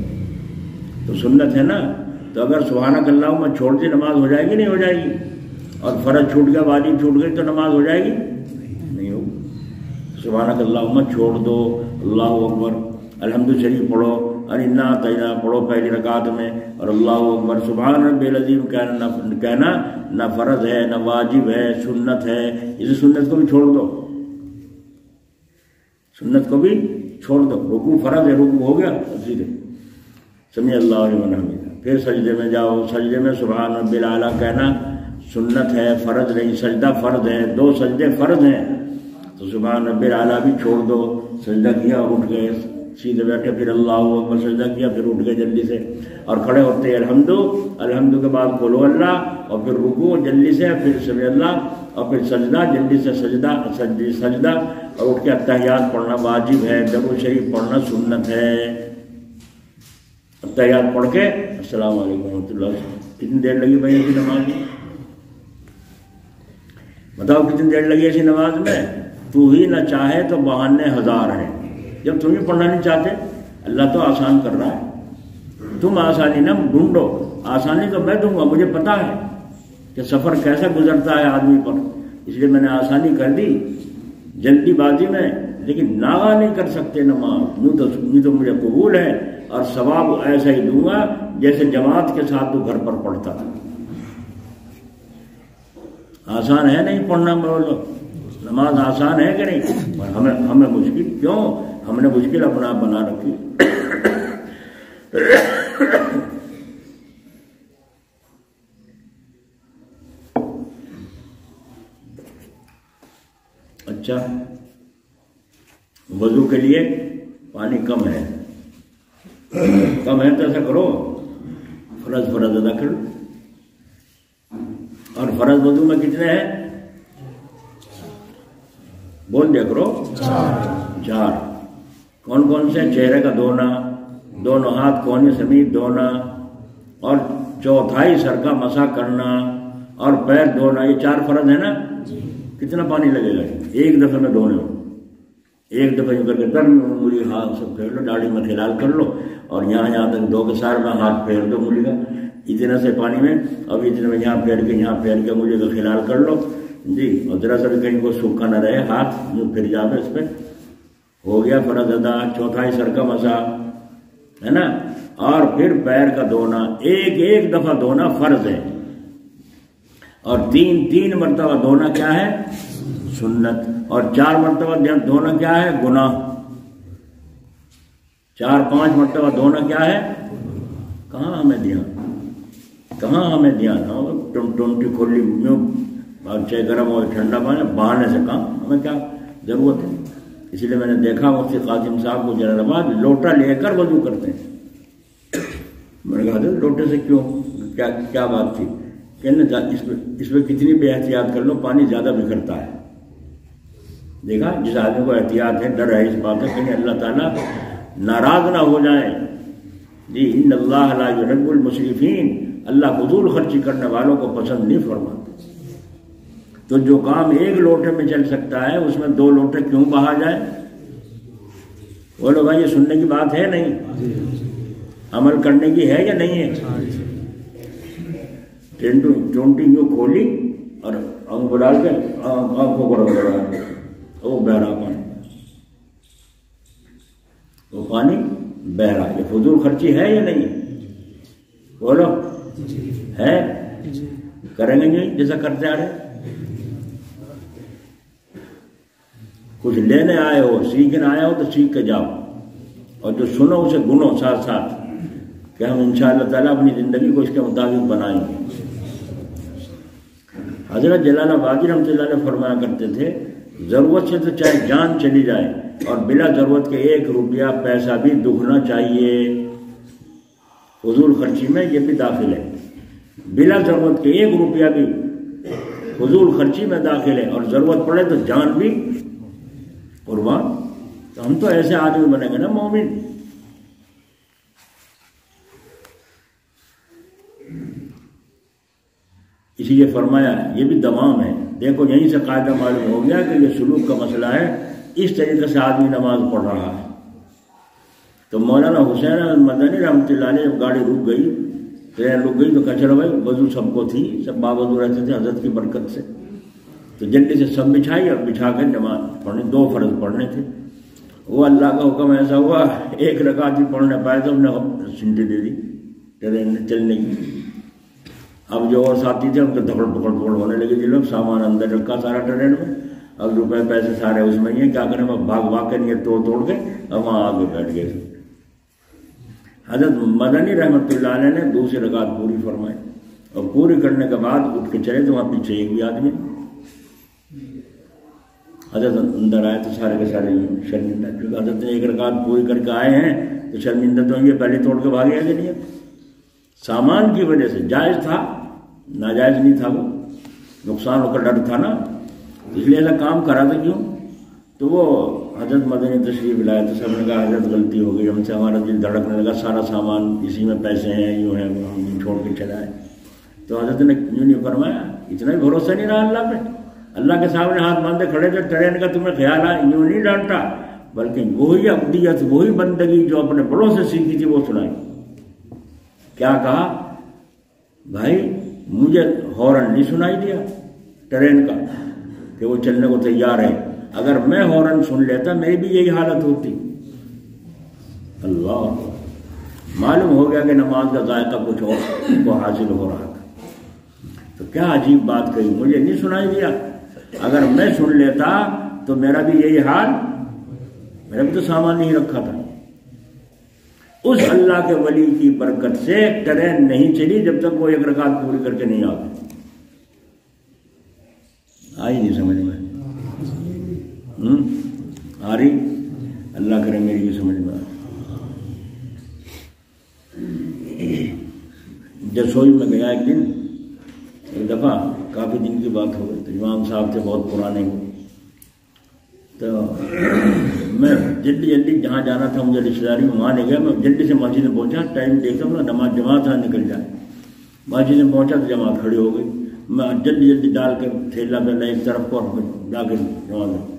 تو سنت ہے نا تو اگر سبحانک اللہم چھوڑ دی نماز ہو جائے گی نہیں ہو جائے گی؟ اور فرض چھوٹ گیا واجب چھوٹ گئی تو نماز ہو جائے گی نہیں ہوگی. سبحانک اللہم چھوڑ دو اللہ اکبر الحمد شریف پڑھو اور انا اعطیناک پڑھو پہلی رکعت میں اور اللہ اکبر سبحان ربی العظیم کہنا نہ فرض ہے نہ واجب ہے سنت ہے. اس سنت کو بھی چھوڑ دو سنت کو بھی چھوڑ دو. رکوع فرض ہے رکوع ہو گیا سیدھے سمع اللہ لمن حمدہ. پھر سجدے میں جاؤ سجدے میں سبحان ربی الاعلیٰ کہنا سنت ہے فرض نہیں. سجدہ فرض ہے 2 سجدے فرض ہیں تو سبحان ربی الاعلیٰ بھی چھوڑ دو. سجدہ کیا اٹھ گئے سیدھے بیٹھے پھر اللہ اکبر سجدہ کیا پھر اٹھ گئے جلدی سے اور کھڑے ہوتے ہیں الحمد کے بعد کھولو اللہ اور پھر رکوع جلدی سے پھر سمع اللہ اور پھر سجدہ جلدی سے سجدہ اور اٹھ کے اتحیات پڑھنا واجب ہے. درود شریف پڑھنا سنت ہے. اتحیات پڑھ کے السلام علیکم ورحمۃ اللہ. کتنی دیر لگی بھائی ایسی نماز میں بتاؤ کتنی دیر لگی ایسی نماز میں؟ تو ہی نہ چاہے تو بہانے 1000 ہیں. جب تم ہی پڑھنا نہیں چاہتے اللہ تو آسان کر رہا ہے. تم آسانی نہ ڈھونڈو آسانی تو میں دوں گا. مجھے پتا ہے کہ سفر کیسا گزرتا ہے آدمی پر اس لیے میں نے آسانی کر دی جلدی بازی میں. لیکن ناغہ نہیں کر سکتے نماز. یوں تو مجھے قبول ہے اور ثواب ایسا ہی دوں گا جیسے جماعت کے ساتھ تو گھر پر پڑھتا تھا. آسان ہے نہیں پڑھنا بولو نماز آسان ہے کہ نہیں؟ ہمیں مشکل کیوں؟ ہم نے مشکل اپنا بنا رکھی. اچھا وضو کے لیے پانی کم ہے تو ایسا کرو فرض ادا کرو. اور فرض وضو میں کتنے ہیں بول دیا کرو 4. کون کون سے؟ چہرے کا دھونا 2 ہاتھ کونے سمیت دھونا اور 1/4 سر کا مسح کرنا اور پیر دھونا. یہ 4 فرض ہے نا. کتنا پانی لگے گا ایک دفعہ میں دھونے ہو؟ ایک دفعہ یوں کر کے تر انگلی ہاتھ سے پھیر لو داڑھی میں خلال کر لو اور یہاں تک 2 کے سار میں ہاتھ پھیر دو انگلی کا اتنا سے پانی میں. اب اتنے میں یہاں پھیر کے انگلی کا خلال کر لو جی. اور ذرا سا بھی کہیں کو سوکھا نہ رہے ہاتھ جو پھر جاتا اس پہ ہو گیا فرض ادا. 1/4 سر کا مسا ہے نا. اور پھر پیر کا دھونا ایک دفعہ دھونا فرض ہے اور 3 مرتبہ دھونا کیا ہے سنت. اور 4 مرتبہ دھونا کیا ہے گناہ. 4-5 مرتبہ دھونا کیا ہے؟ کہاں ہمیں دھیان ٹونٹی کھولی چاہے گرم ہو ٹھنڈا پانی بہانے سے کام ہمیں کیا ضرورت ہے؟ اسی لیے میں نے دیکھا مفتی قاسم صاحب کو جلال آباد لوٹا لے کر وضو کرتے ہیں. میں نے کہا لوٹے سے کیوں؟ کیا بات تھی؟ کہنے اس میں کتنی بے احتیاط کر لو پانی زیادہ بکھرتا ہے. دیکھا جس آدمی کو احتیاط ہے ڈر ہے اس بات ہے کہ اللہ تعالیٰ ناراض نہ ہو جائے. جی ان اللہ لا يحب المسرفین، اللہ فضول خرچی کرنے والوں کو پسند نہیں فرماتا. تو جو کام ایک لوٹے میں چل سکتا ہے اس میں 2 لوٹے کیوں بہا جائے؟ بولو بھائی یہ سننے کی بات ہے نہیں؟ عمل کرنے کی ہے یا نہیں ہے؟ چونٹی یوں کھولی اور انگو ڈال کے آنکھوں کو رگڑا وہ بہ رہا پانی بہ رہا. یہ فضول خرچی ہے یا نہیں؟ بولو ہے؟ کریں گے نہیں جیسا کرتے آ رہے؟ کچھ لینے آئے ہو سیکھنے آئے ہو تو سیکھ کے جاؤ اور جو سنو اسے گنو ساتھ ساتھ کہ ہم انشاءاللہ تعالیٰ اپنی زندگی کو اس کے مطابق بنائیں گے. حضرت جلال آبادی رحمۃ اللہ علیہ فرمایا کرتے تھے ضرورت سے تو چاہے جان چلی جائے اور بلا ضرورت کے 1 روپیہ پیسہ بھی دکھنا چاہیے. فضول خرچی میں یہ بھی داخل ہے. بلا ضرورت کے 1 روپیہ بھی فضول خرچی میں داخل ہے اور ضرورت پڑے تو جان بھی قربان. تو ہم تو ایسے آدمی بنے گے نا مومن. اسی لیے فرمایا یہ بھی دوام ہے. دیکھو یہیں سے قاعدہ معلوم ہو گیا کہ یہ سلوک کا مسئلہ ہے. اس طریقے سے آدمی نماز پڑھ رہا ہے. تو مولانا حسین مدنی رحمۃ اللہ علیہ جب گاڑی رک گئی ٹرین رک گئی تو کہا چلو بھائی وضو سب کو تھی سب باوضو رہتے تھے حضرت کی برکت سے. تو جلدی سے سب بچھائی اور بچھا کر نماز پڑھنے 2 فرض پڑھنے تھے. وہ اللہ کا حکم ایسا ہوا 1 رکعت بھی پڑھنے پائے تو ہم نے سنٹی دے دی ٹرین چلنے کی. اب جو اور ساتھی تھے ان کے دھڑ پکڑ ہونے لگے تھے. لوگ سامان اندر رکھا سارا ٹرین میں. اب روپے پیسے سارے اس میں ہی ہیں. کیا کریں بھاگ کے نہیں توڑ کے اب وہاں آگے بیٹھ گئے. حضرت مدنی رحمۃ اللہ علیہ نے 2 رکعت پوری فرمائی اور پوری کرنے کے بعد اٹھ کے چلے تو وہاں پیچھے ایک بھی آدمی. حضرت اندر آئے تو سارے کے سارے شرمندہ کیونکہ حضرت نے 1 رکعت پوری کر کے آئے ہیں تو شرمندہ تو یہ پہلے توڑ کے بھاگے ہیں. نہیں سامان کی وجہ سے جائز تھا ناجائز نہیں تھا. وہ نقصان ہو کر ڈر تھا نا اس لیے ایسا کام کرا تھا. کیوں؟ تو وہ حضرت مدنی تشریف لائے تو سب نے کہا حضرت غلطی ہو گئی ہم سے ہمارا دل دھڑکنے لگا سارا سامان اسی میں پیسے ہیں یوں ہیں ہم چھوڑ کے چلائے. تو حضرت نے یوں نہیں فرمایا اتنا ہی بھروسہ نہیں رہا اللہ پہ. اللہ کے سامنے ہاتھ باندھے کھڑے تھے ٹرین کا تمہیں خیال آیا یوں نہیں ڈانٹا بلکہ وہی عبدیت وہی بندگی جو اپنے بڑوں سے سیکھی تھی وہ سنائی. کیا کہا؟ بھائی مجھے ہارن نہیں سنائی دیا ٹرین کا کہ وہ چلنے کو تیار ہے. اگر میں ہارن سن لیتا میری بھی یہی حالت ہوتی. اللہ معلوم ہو گیا کہ نماز کا ذائقہ کچھ اور کو حاصل ہو رہا تھا. تو کیا عجیب بات کہی مجھے نہیں سنائی دیا. اگر میں سن لیتا تو میرا بھی یہی حال. میرا بھی تو سامان نہیں رکھا تھا. اس اللہ کے ولی کی برکت سے ٹرین نہیں چلی جب تک وہ 1 رکعت پوری کر کے نہیں آ گئی. آئی نہیں سمجھ میں آ رہی؟ اللہ کرے میری بھی سمجھ میں آ رہی. جسوئی میں گیا ایک دن ایک دفعہ کافی دن کی بات ہو گئی. تو امام صاحب تھے بہت پرانے ہوئے. تو میں جلدی جہاں جانا تھا مجھے رشتے داری میں وہاں نہیں گیا. میں جلدی سے مسجد میں پہنچا. ٹائم دیکھتا ہوں نماز جماعت تھا نکل جائے. مسجد میں پہنچا تو جماعت کھڑی ہو گئی. میں جلدی ڈال کر تھیلا پہلا ایک طرف کو جا کے جماعت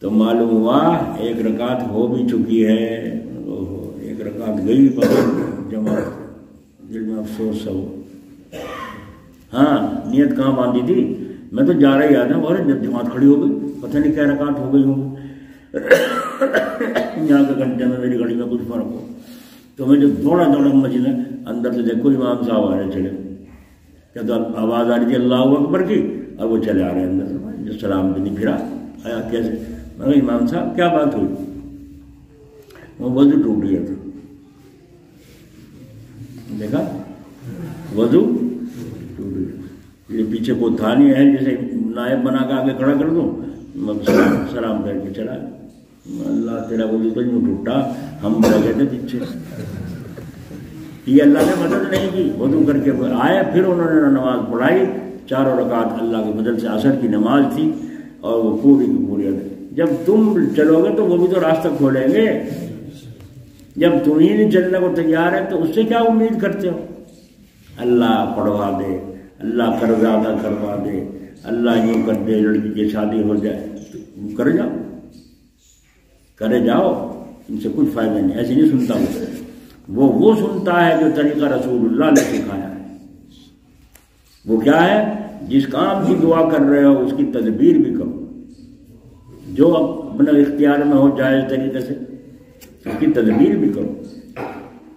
تو معلوم ہوا 1 رکعت ہو بھی چکی ہے. 1 رکعت گئی جماعت. دل میں افسوس سا ہو. ہاں نیت کہاں باندھی تھی میں تو جا رہا ہی آتا اور جب جماعت کھڑی ہو گئی پتہ نہیں کیا رکعت ہو گئی ہوں. یہاں کے گھنٹے میں میری گھڑی میں کچھ فرق ہو. تو میں جب دوڑا مسجد میں اندر سے دیکھو امام صاحب آ رہے چلے. کیا تو آواز آ رہی تھی اللہ اکبر کی اور وہ چلے آ رہے اندر سے. جو سلام بھی نہیں پھرا آیا کیسے. میں کہا امام صاحب کیا بات ہوئی؟ وہ وضو ٹوٹ گیا تھا. دیکھا وضو ٹوٹ گیا. یہ پیچھے کوئی تھا نہیں ہے جیسے نائب بنا کے آگے کھڑا کر دوں, سلام کر کے چلا. اللہ تیرا وضو تو نہیں ٹوٹا, ہم لگے تھے پیچھے. یہ اللہ نے مدد نہیں کی. وضو کر کے آئے, پھر انہوں نے نماز پڑھائی 4 رکعت اللہ کے بدل سے. عصر کی نماز تھی اور وہ پوری کی پوری ادا. جب تم چلو گے تو وہ بھی تو راستہ کھولیں گے. جب تم ہی نہیں چلنے کو تیار ہے تو اس سے کیا امید کرتے ہو؟ اللہ پڑھوا دے, اللہ قرض ادا کروا دے, اللہ یوں کر دے, لڑکی کی شادی ہو جائے, کر جاؤ, کرے جاؤ, ان سے کچھ فائدہ نہیں. ایسے نہیں سنتا وہ سنتا ہے جو طریقہ رسول اللہ نے سکھایا ہے. وہ کیا ہے؟ جس کام کی دعا کر رہے ہو اس کی تدبیر بھی کرو, جو اپنے اختیار میں ہو جائز طریقے سے اس کی تدبیر بھی کرو.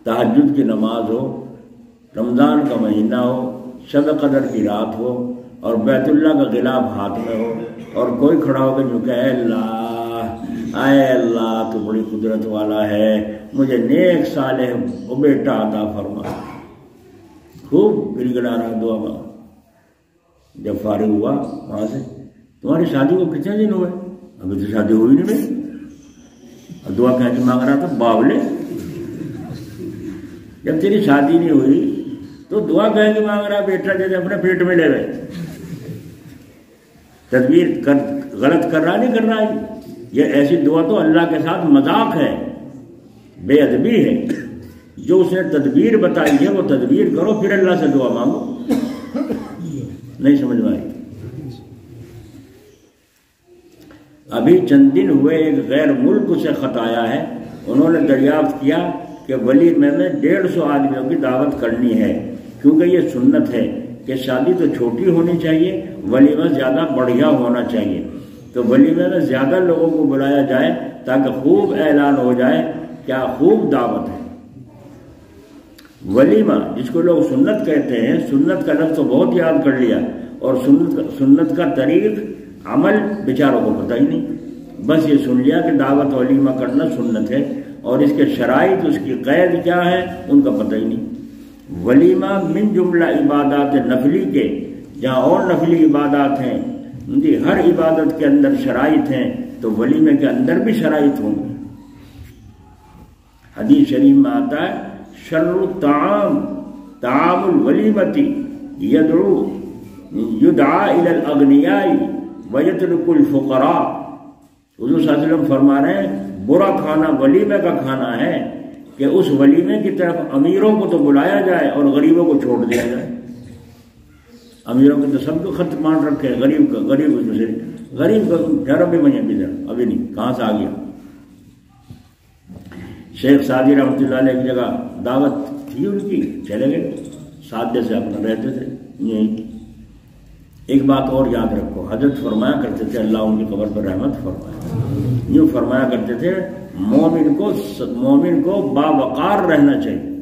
تہجد کی نماز ہو, رمضان کا مہینہ ہو, شب قدر کی رات ہو, اور بیت اللہ کا غلاف ہاتھ میں ہو, اور کوئی کھڑا ہو کے جو کہ اے اللہ تو بڑی قدرت والا ہے, مجھے نیک صالح بیٹا عطا فرما. خوب گڑ گڑا رہا دعا مانگا. جب فارغ ہوا وہاں سے, تمہاری شادی کو کتنے دن ہوئے؟ ابھی تو شادی ہوئی نہیں میری. اور دعا کہنے مانگ رہا تھا باولے. جب تیری شادی نہیں ہوئی تو دعا کہنے کی مانگ رہا بیٹا جیسے اپنے پیٹ میں لے گئے. تدبیر غلط کر رہا نہیں کر رہا ہے. یہ ایسی دعا تو اللہ کے ساتھ مذاق ہے, بے ادبی ہے. جو اس نے تدبیر بتائی ہے وہ تدبیر کرو, پھر اللہ سے دعا مانگو. نہیں سمجھ میں آئی؟ ابھی چند دن ہوئے ایک غیر ملک سے خط آیا ہے. انہوں نے دریافت کیا کہ ولیمے میں 150 آدمیوں کی دعوت کرنی ہے, کیونکہ یہ سنت ہے کہ شادی تو چھوٹی ہونی چاہیے, ولیمہ زیادہ بڑھیا ہونا چاہیے. تو ولیمے میں زیادہ لوگوں کو بلایا جائے تاکہ خوب اعلان ہو جائے کیا خوب دعوت ہے. ولیمہ جس کو لوگ سنت کہتے ہیں, سنت کا لفظ تو بہت یاد کر لیا, اور سنت کا طریق عمل بیچاروں کو پتہ ہی نہیں. بس یہ سن لیا کہ دعوت ولیمہ کرنا سنت ہے, اور اس کے شرائط, اس کی قید کیا ہے ان کا پتہ ہی نہیں. ولیمہ من جملہ عبادات نفلی کے, جہاں اور نفلی عبادات ہیں, ہر عبادت کے اندر شرائط ہیں, تو ولیمے کے اندر بھی شرائط ہوں گے. حدیث شریف میں آتا ہے شر الطعام طعام الولیمتی یدعا الی الاغنیاء ویترک الفقراء. حضور صلی اللہ علیہ وسلم فرما رہے ہیں برا کھانا ولیمے کا کھانا ہے کہ اس ولیمے کی طرف امیروں کو تو بلایا جائے اور غریبوں کو چھوڑ دیا جائے. امیروں کے تو سب کو خط مان رکھے, غریب کا ٹھہرو بھی میں ابھی نہیں, کہاں سے آ گیا. شیخ سعدی رحمۃ اللہ علیہ کی جگہ دعوت تھی ان کی, چلے گئے, سادے سے اپنا رہتے تھے. ایک بات اور یاد رکھو, حضرت فرمایا کرتے تھے, اللہ ان کی قبر پر رحمت فرمائے, یوں فرمایا کرتے تھے مومن کو باوقار رہنا چاہیے.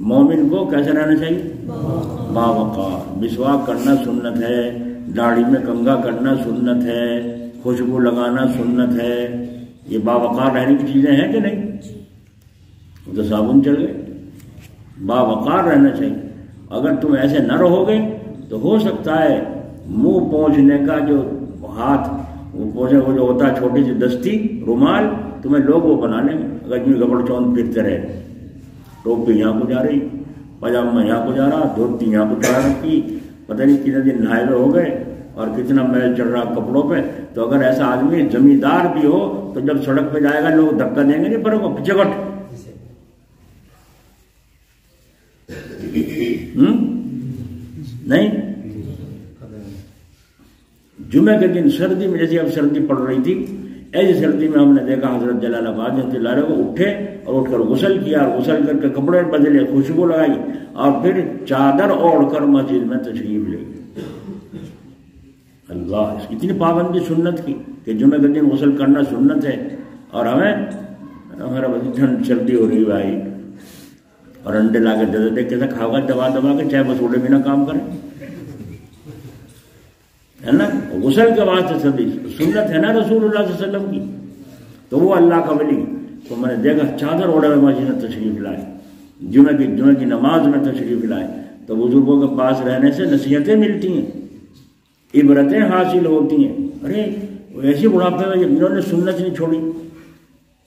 مومن کو کیسے رہنا چاہیے؟ باوقار. مسواک کرنا سنت ہے, داڑھی میں کنگھا کرنا سنت ہے, خوشبو لگانا سنت ہے. یہ باوقار رہنے کی چیزیں ہیں کہ نہیں؟ وہ تو صابن چل گئے. باوقار رہنا چاہیے. اگر تم ایسے نہ رہو گے تو ہو سکتا ہے منہ پہنچنے کا جو ہاتھ وہ جو ہوتا ہے چھوٹی سی دستی رومال, تمہیں لوگ وہ بنا لیں گے. اگر یوں گبڑ چون پھرتے رہے, ٹوپی یہاں کو جا رہی, پاجامہ یہاں کو جا رہا, دھوتی یہاں کو چڑھا رکھی, پتہ نہیں کتنے دن نہائے ہوئے ہو گئے اور کتنا میل چڑھ رہا کپڑوں پہ. تو اگر ایسا آدمی زمیندار بھی ہو تو جب سڑک پہ جائے گا لوگ دھکا دیں گے نہیں, پر وہ پیچھے گٹ نہیں. جمعے کے دن سردی میں, جیسے اب سردی پڑ رہی تھی, ایسی سردی میں ہم نے دیکھا حضرت جلال آباد میں کو اٹھے اور اٹھ کر غسل کیا, اور غسل کر کے کپڑے بدلے, خوشبو لگائی, اور پھر چادر اوڑھ کر مسجد میں تشریف لے گئے. اللہ, اس کی اتنی پابندی سنت کی کہ جمعے کے دن غسل کرنا سنت ہے, اور ہمارا ٹھنڈ سردی ہو رہی بھائی, اور انڈے لا کے دے دیتے, کیسا کھاؤ گا دبا دبا کے, چاہے بس اڑے بھی نہ کام کریں, ہے نا. غسل کے واسطے سبھی سنت ہے نا رسول اللہ صلی اللہ علیہ وسلم کی. تو وہ اللہ کا ولی تو میں نے دیکھا چادر اوڑے ہوئے مسجد میں تشریف لائے، جمعہ کی نماز میں تشریف لائے، تو بزرگوں کے پاس رہنے سے نصیحتیں ملتی ہیں، عبرتیں حاصل ہوتی ہیں۔ ارے ایسی بڑھاپے میں جنہوں نے سنت نہیں چھوڑی،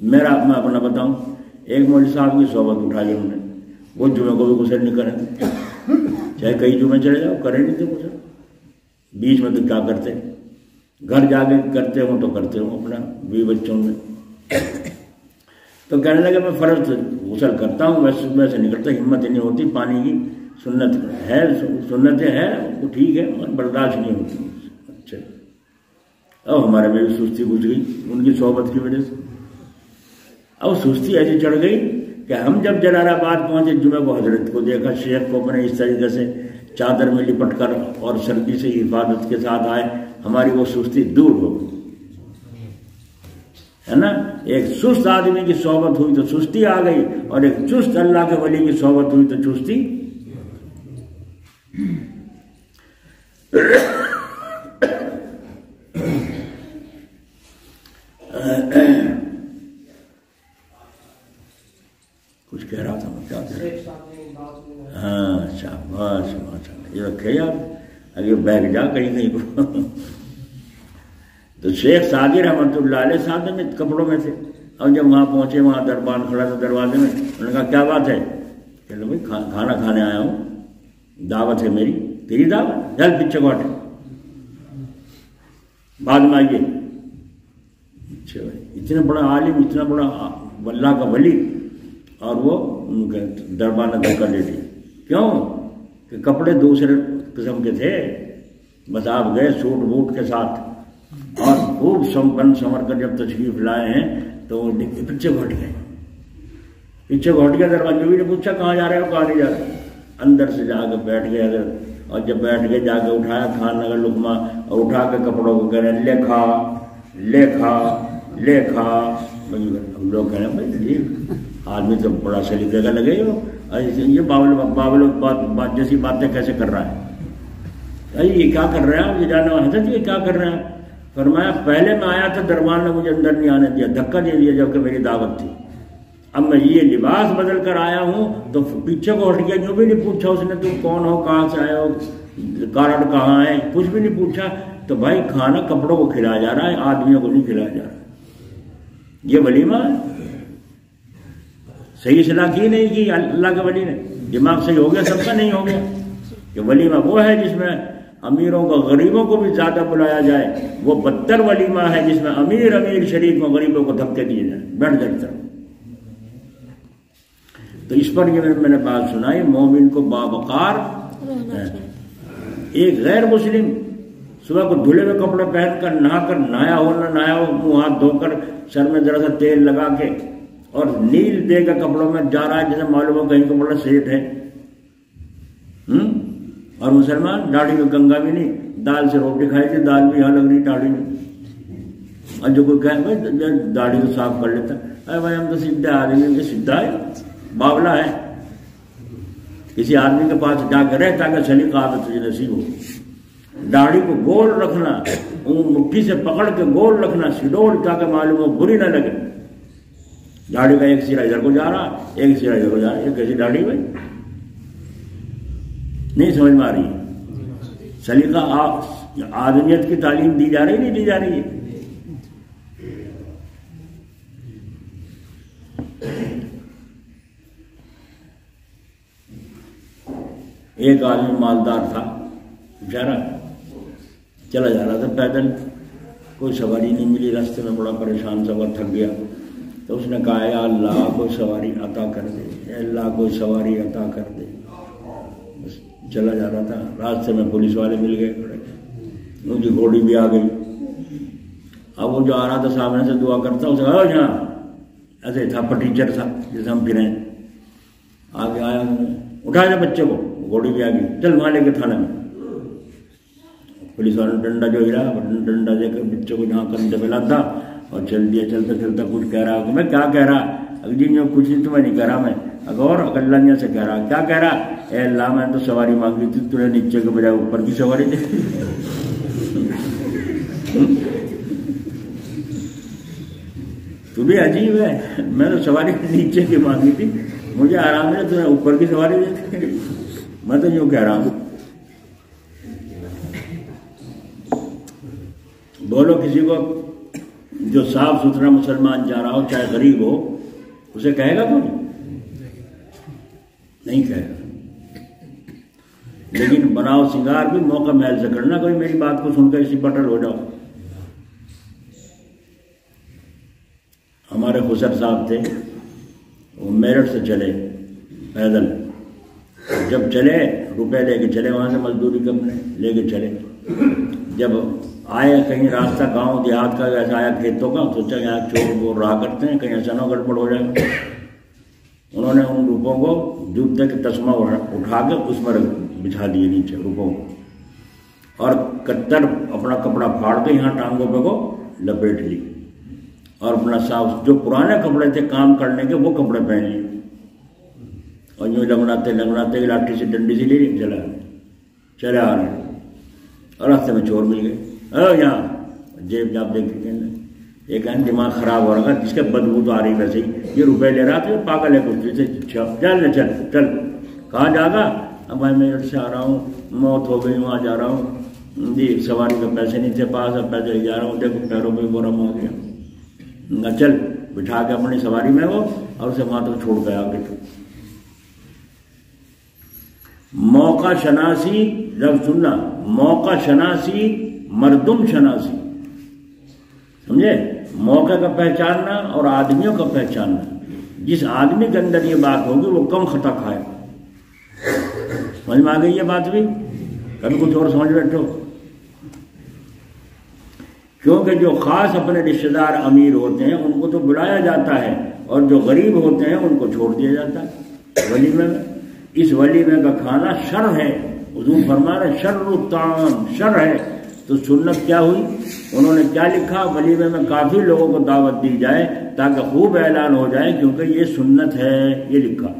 میں اپنا بتاؤں، ایک مولوی صاحب کی صحبت اٹھائی انہوں نے، وہ جمعے کو بھی غسل نہیں کریں، چاہے کئی جمعے چلے جاؤ کریں نہیں تھے غسل، بیچ میں تو کیا کرتے، گھر جا کے کرتے ہوں تو کرتے ہوں اپنا بیوی بچوں میں، تو کہنے لگے میں فرض غسل کرتا ہوں، ویسے نہیں کرتا، ہمت نہیں ہوتی، پانی کی سنت ہے، سنتیں ہیں وہ ٹھیک ہے مگر برداشت نہیں ہوتی۔ اچھا اب ہمارے میں بھی سستی گھس گئی ان کی صحبت کی وجہ سے، اب سستی ایسی چڑھ گئی کہ ہم جب جلال آباد پہنچے جمعہ کو حضرت کو دیکھا، شیخ کو اپنے اس طریقے سے چادر میں لپٹ کر اور سردی سے حفاظت کے ساتھ آئے، ہماری وہ سستی دور ہو گئی، ہے نا۔ ایک سست آدمی کی صحبت ہوئی تو سستی آ گئی، اور ایک چست اللہ کے ولی کی صحبت ہوئی تو چستی۔ کچھ کہہ رہا تھا میں، کیا کہہ رہا تھا؟ ہاں شاباش ماشاءاللہ، یہ رکھے یار اگر بیٹھ جا کہیں کو۔ تو شیخ سعدی رحمۃ اللہ علیہ ساتھ میں کپڑوں میں تھے، اور جب وہاں پہنچے وہاں دربان کھڑا تھا دروازے میں، انہوں نے کہا کیا بات ہے؟ کہ لو بھائی کھانا کھانے آیا ہوں، دعوت ہے میری، تیری دعوت، چل پیچھے کو ہٹے، بعد میں آئیے۔ اچھا بھائی، اتنا بڑا عالم، اتنا بڑا اللہ کا ولی، اور وہ ان کے دربار نے دھکا دے دی، کیوں کہ کپڑے دوسرے قسم کے تھے، بس آپ گئے سوٹ بوٹ کے ساتھ، اور خوب سنور کر جب تشریف لائے ہیں تو وہ پیچھے گھٹ گئے، پیچھے گھٹ گیا، دروازے نے پوچھا کہاں جا رہے ہو، کہاں نہیں جا رہے، اندر سے جا کے بیٹھ گئے حضرت، اور جب بیٹھ کے جا کے اٹھایا کھانے کا لقمہ، اور اٹھا کے کپڑوں کو کہہ رہے ہیں لے کھا لے کھا لے کھا۔ ہم لوگ کہہ رہے ہیں بھائی یہ آدمی تو بڑا سلیقے کا لگے یہ باول بات جیسی باتیں کیسے کر رہا ہے، یہ کیا کر رہے ہیں، یہ جانا حضرت یہ کیا کر رہے ہیں؟ فرمایا پہلے میں آیا تھا دربان نے مجھے اندر نہیں آنے دیا، دھکا دے دیا جبکہ میری دعوت تھی، اب میں یہ لباس بدل کر آیا ہوں تو پیچھے کو ہٹ گیا، جو بھی نہیں پوچھا اس نے تم کون ہو، کہاں سے آئے ہو، کارڈ کہاں ہے، کچھ بھی نہیں پوچھا، تو بھائی کھانا کپڑوں کو کھلایا جا رہا ہے، آدمیوں کو نہیں کھلایا جا رہا، یہ ولیمہ ہے؟ صحیح اصلاح کی نہیں کی اللہ کے ولی نے، دماغ صحیح ہو گیا سب کا؟ نہیں ہو گیا کہ ولیمہ وہ ہے جس میں امیروں کو غریبوں کو بھی زیادہ بلایا جائے، وہ بدتر ولیمہ ہے جس میں امیر شریف میں غریبوں کو دھکے دیے جائیں، بیٹھ جاتا۔ تو اس پر یہ میں نے بات سنائی، مومن کو باوقار، ایک غیر مسلم صبح کو دھلے ہوئے کپڑے پہن کر نہایا ہو نہ نہایا ہو، منہ ہاتھ دھو کر سر میں ذرا سا تیل لگا کے اور نیل دے کر کپڑوں میں جا رہا ہے جیسے معلوم ہو کہیں کپڑا سیٹ ہے، اور مسلمان داڑھی میں گنگا بھی نہیں، دال سے روٹی کھائی تھی، دال بھی یہاں لگ رہی داڑھی میں، اور جو کوئی کہے بھائی داڑھی تو صاف کر لیتا، ارے بھائی ہم تو سیدھا آدمی، یہ سیدھا ہے باولا ہے، کسی آدمی کے پاس جا کے رہ تاکہ سلیقہ عادت تجھے نصیب ہو۔ داڑھی کو گول رکھنا، مٹھی سے پکڑ کے گول رکھنا، سڈول تاکہ معلوم ہو بری نہ لگے، داڑھی کا ایک سرا ادھر کو جا رہا ایک سرا ادھر کو جا رہا، یہ کیسی داڑھی بھائی؟ نہیں سمجھ میں آ رہی ہے؟ سلیقہ آدمیت کی تعلیم دی جا رہی نہیں دی جا رہی ہے؟ ایک آدمی مالدار تھا بیچارہ، چلا جا رہا تھا پیدل، کوئی سواری نہیں ملی، راستے میں بڑا پریشان سا، تھک گیا، تو اس نے کہا یا اللہ کوئی سواری عطا کر دے، یا اللہ کوئی سواری عطا کر دے، بس چلا جا رہا تھا، راستے میں پولیس والے مل گئے، ان کی گھوڑی بھی آ گئی، اب وہ جو آ رہا تھا سامنے سے دعا کرتا، اسے کہا جہاں ایسے تھا ٹیچر تھا جیسے ہم پھریں، آگے آیا، اٹھایا بچے کو، گھوڑی بھی آ گئی، چل وہاں لے کے تھانے میں، پولیس والے نے ڈنڈا جو ہلا، ڈنڈا دے کر بچے کو جہاں کندھے پہ لادا اور چل دیا، چلتا چلتا کچھ کہہ رہا کہ میں کیا کہہ رہا، اگر جی کچھ نہیں تمہیں نہیں کہہ رہا میں، اور اللہ سے کہہ رہا، کیا کہہ رہا، اے اللہ میں تو سواری مانگی تھی، تو نے نیچے کے بجائے اوپر کی سواری دے۔ تو بھی عجیب ہے، میں تو سواری نیچے کی مانگی تھی، مجھے آرام ہے، تمہیں اوپر کی سواری دیتے، میں تو یوں کہہ رہا ہوں۔ بولو کسی کو جو صاف ستھرا مسلمان جا رہا ہو، چاہے غریب ہو، اسے کہے گا کوئی؟ نہیں کہے گا۔ لیکن بناؤ سنگار بھی موقع محل سے کرنا، کوئی میری بات کو سن کر اسی پٹل ہو جاؤ۔ ہمارے خسر صاحب تھے، وہ میرٹھ سے چلے پیدل، جب چلے روپے لے کے چلے، وہاں سے مزدوری کرنے لے کے چلے، جب آئے کہیں راستہ گاؤں دیہات کا ایسا آیا کھیتوں کا، سوچا یہاں چور بور رہا کرتے ہیں، کہیں ایسا نہ گڑبڑ ہو جائے گا۔ انہوں نے ان روپوں کو جوتے کے تسمہ اٹھا کے اس پر بچھا دیے نیچے روپوں کو، اور کتر اپنا کپڑا پھاڑ کے یہاں ٹانگوں پہ کو لپیٹ لی، اور اپنا صاف جو پرانے کپڑے تھے کام کرنے کے وہ کپڑے پہن لیے، اور یوں لنگڑاتے لاٹھی سے ڈنڈی سے لے چلے آ رہے ہیں، اور راستے میں چور مل گئے، یہاں جیب جاب دیکھ کے ایک دماغ خراب ہو رہا، جس کے بدبو تو آ رہی ویسے ہی، یہ روپے لے رہا تھا، پاگل ہے کچھ سے، چل چل کہاں جا گا؟ اب بھائی میرٹھ سے آ رہا ہوں، موت ہو گئی، وہاں جا رہا ہوں جی، سواری کے پیسے نہیں تھے پاس، اب پیسے جا رہا ہوں، دیکھو پیروں پہ برم آ گیا، چل بٹھا کے اپنی سواری میں وہ، اور اسے وہاں تک چھوڑ گیا آگے۔ موقع شناسی، جب سننا، موقع شناسی مردم شناسی، سمجھے؟ موقع کا پہچاننا اور آدمیوں کا پہچاننا۔ جس آدمی کے اندر یہ بات ہوگی وہ کم خطا کھائے۔ سمجھ میں آ گئی یہ بات بھی؟ کبھی کچھ اور سمجھ بیٹھو، کیونکہ جو خاص اپنے رشتے دار امیر ہوتے ہیں ان کو تو بلایا جاتا ہے، اور جو غریب ہوتے ہیں ان کو چھوڑ دیا جاتا ہے ولیمے میں۔ اس ولیمے کا کھانا شر ہے، حضور فرما رہے شر الطعام، شر ہے۔ تو سنت کیا ہوئی؟ انہوں نے کیا لکھا؟ ولیمے میں کافی لوگوں کو دعوت دی جائے تاکہ خوب اعلان ہو جائے، کیونکہ یہ سنت ہے، یہ لکھا۔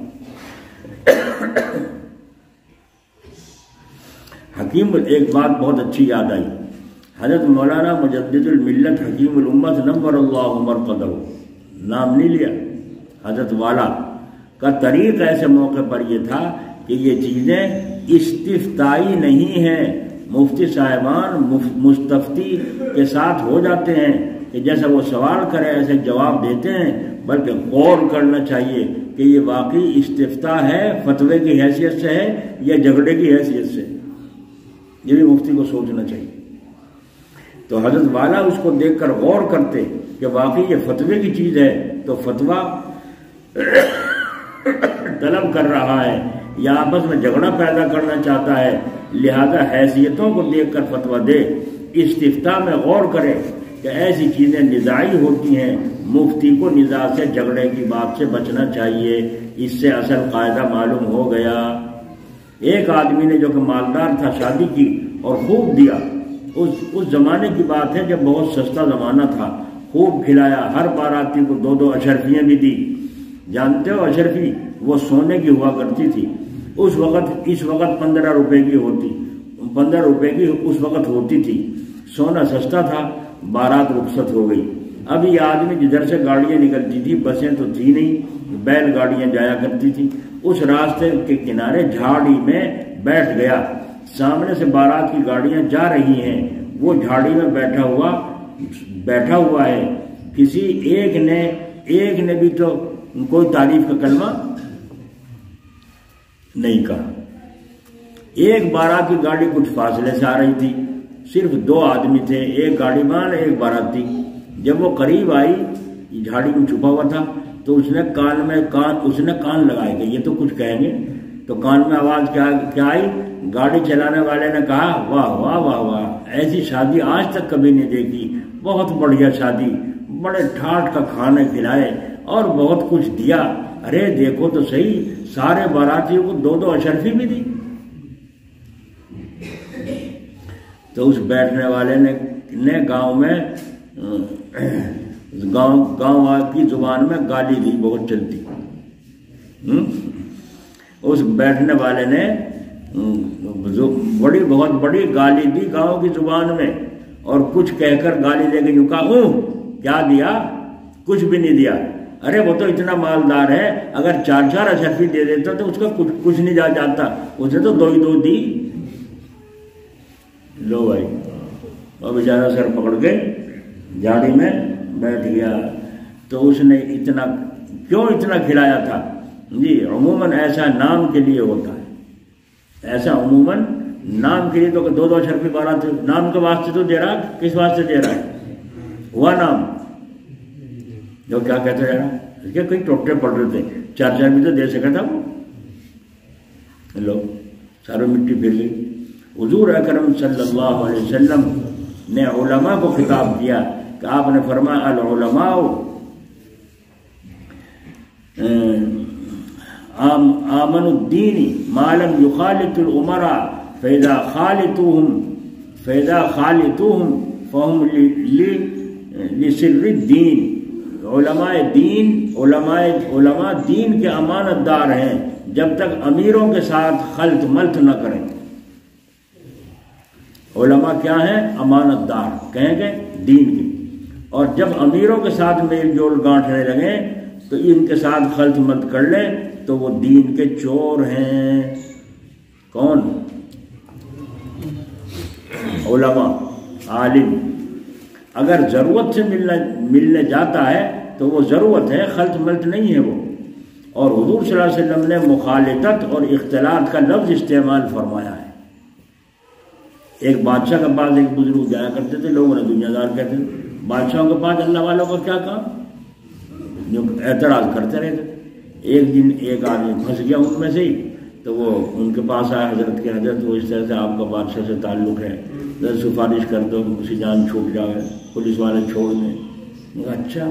حکیم ایک بات بہت اچھی یاد آئی، حضرت مولانا مجدد الملت حکیم الامت نور اللہ مرقدہ، نام نہیں لیا، حضرت والا کا طریق ایسے موقع پر یہ تھا کہ یہ چیزیں استفتائی نہیں ہیں، مفتی صاحبان مستفتی کے ساتھ ہو جاتے ہیں کہ جیسا وہ سوال کرے ایسے جواب دیتے ہیں، بلکہ غور کرنا چاہیے کہ یہ واقعی استفتاء ہے، فتوے کی حیثیت سے ہے یا جھگڑے کی حیثیت سے، یہ بھی مفتی کو سوچنا چاہیے۔ تو حضرت والا اس کو دیکھ کر غور کرتے کہ واقعی یہ فتوے کی چیز ہے، تو فتویٰ طلب کر رہا ہے یا آپس میں جھگڑا پیدا کرنا چاہتا ہے، لہذا حیثیتوں کو دیکھ کر فتویٰ دے، استفتاء میں غور کرے کہ ایسی چیزیں نزاعی ہوتی ہیں، مفتی کو نزاع سے، جھگڑے کی بات سے بچنا چاہیے، اس سے اصل قاعدہ معلوم ہو گیا۔ ایک آدمی نے جو کہ مالدار تھا شادی کی اور خوب دیا، اس زمانے کی بات ہے جب بہت سستا زمانہ تھا، خوب کھلایا، ہر باراتی کو 2 اشرفیاں بھی دی۔ جانتے ہو اشرفی وہ سونے کی ہوا کرتی تھی، اس وقت 15 روپے کی ہوتی، 15 روپے کی اس وقت ہوتی تھی، سونا سستا تھا، بارات رخصت ہو گئی۔ اب یہ آدمی جدھر سے گاڑیاں نکلتی تھی، بسیں تو تھی نہیں، بیل گاڑیاں جایا کرتی تھی، اس راستے کے کنارے جھاڑی میں بیٹھ گیا، سامنے سے بارات کی گاڑیاں جا رہی ہیں، وہ جھاڑی میں بیٹھا ہوا ہے، کسی ایک نے بھی تو کوئی تعریف کا کلمہ نہیں کہا۔ ایک بارات کی گاڑی کچھ فاصلے سے آ رہی تھی، صرف 2 آدمی تھے، ایک گاڑی مان ایک باراتی۔ جب وہ قریب آئی، جھاڑی میں چھپا ہوا تھا، تو اس نے کان لگائے کہ یہ تو کچھ کہیں گے، تو کان میں آواز کیا آئی؟ گاڑی چلانے والے نے کہا واہ واہ واہ واہ، ایسی شادی آج تک کبھی نہیں دیکھی، بہت بڑھیا شادی، بڑے ٹھاٹ کا کھانا کھلائے اور بہت کچھ دیا، ارے دیکھو تو صحیح، سارے باراتیوں کو 2 اشرفی بھی دی۔ تو اس بیٹھنے والے نے گاؤں میں گاؤں کی زبان میں گالی دی، بہت چلتی۔ اس بیٹھنے والے نے بہت بڑی گالی دی گاؤں کی زبان میں، اور کچھ کہہ کر گالی دے کے یوں کہا کیا دیا؟ کچھ بھی نہیں دیا. ارے وہ تو اتنا مالدار ہے, اگر 4 اشرفی دے دیتا تو اس کا کچھ نہیں جاتا, اسے تو 2 دی. لو بھائی, وہ بیچارہ سر پکڑ کے جھاڑی میں بیٹھ گیا. تو اس نے اتنا کیوں اتنا کھلایا تھا جی؟ عموماً ایسا نام کے لیے ہوتا ہے, ایسا عموماً نام کے لیے. تو 2 اشرفی 12 نام کے واسطے تو دے رہا, کس واسطے دے رہا ہے؟ ہوا نام جو کیا کہتے رہا, کیا کوئی ٹوٹے پڑ رہے تھے, 4 بھی تو دے سکا تھا وہ. لو سارے مٹی پھر گئی. حضور اکرم صلی اللہ علیہ وسلم نے علماء کو خطاب کیا کہ آپ نے فرمایا العلماء آمن الدین ما لم یخالط الامراء فاذا خالطوهم فهم لسر الدین. علماء دین کے امانت دار ہیں جب تک امیروں کے ساتھ خلط ملط نہ کریں. علماء کیا ہیں؟ امانت دار کہیں گے دین کی. اور جب امیروں کے ساتھ میل جول گانٹنے لگیں تو ان کے ساتھ خلط ملط کر لیں تو وہ دین کے چور ہیں. کون؟ علماء, عالم. اگر ضرورت سے ملنے جاتا ہے تو وہ ضرورت ہے, خلط ملط نہیں ہے وہ. اور حضور صلی اللہ علیہ وسلم نے مخالطت اور اختلاط کا لفظ استعمال فرمایا ہے. ایک بادشاہ کے پاس ایک بزرگ جایا کرتے تھے, لوگوں نے دنیا دار کہتے تھے. بادشاہوں کے پاس اللہ والوں کا کیا کام, جو اعتراض کرتے رہتے. ایک دن ایک آدمی پھنس گیا ان میں سے ہی, تو وہ ان کے پاس آیا حضرت کے, حضرت وہ اس طرح سے آپ کا بادشاہ سے تعلق ہے, سفارش کر دو, کسی جان چھوٹ جائے, پولیس والے چھوڑ دیں. اچھا.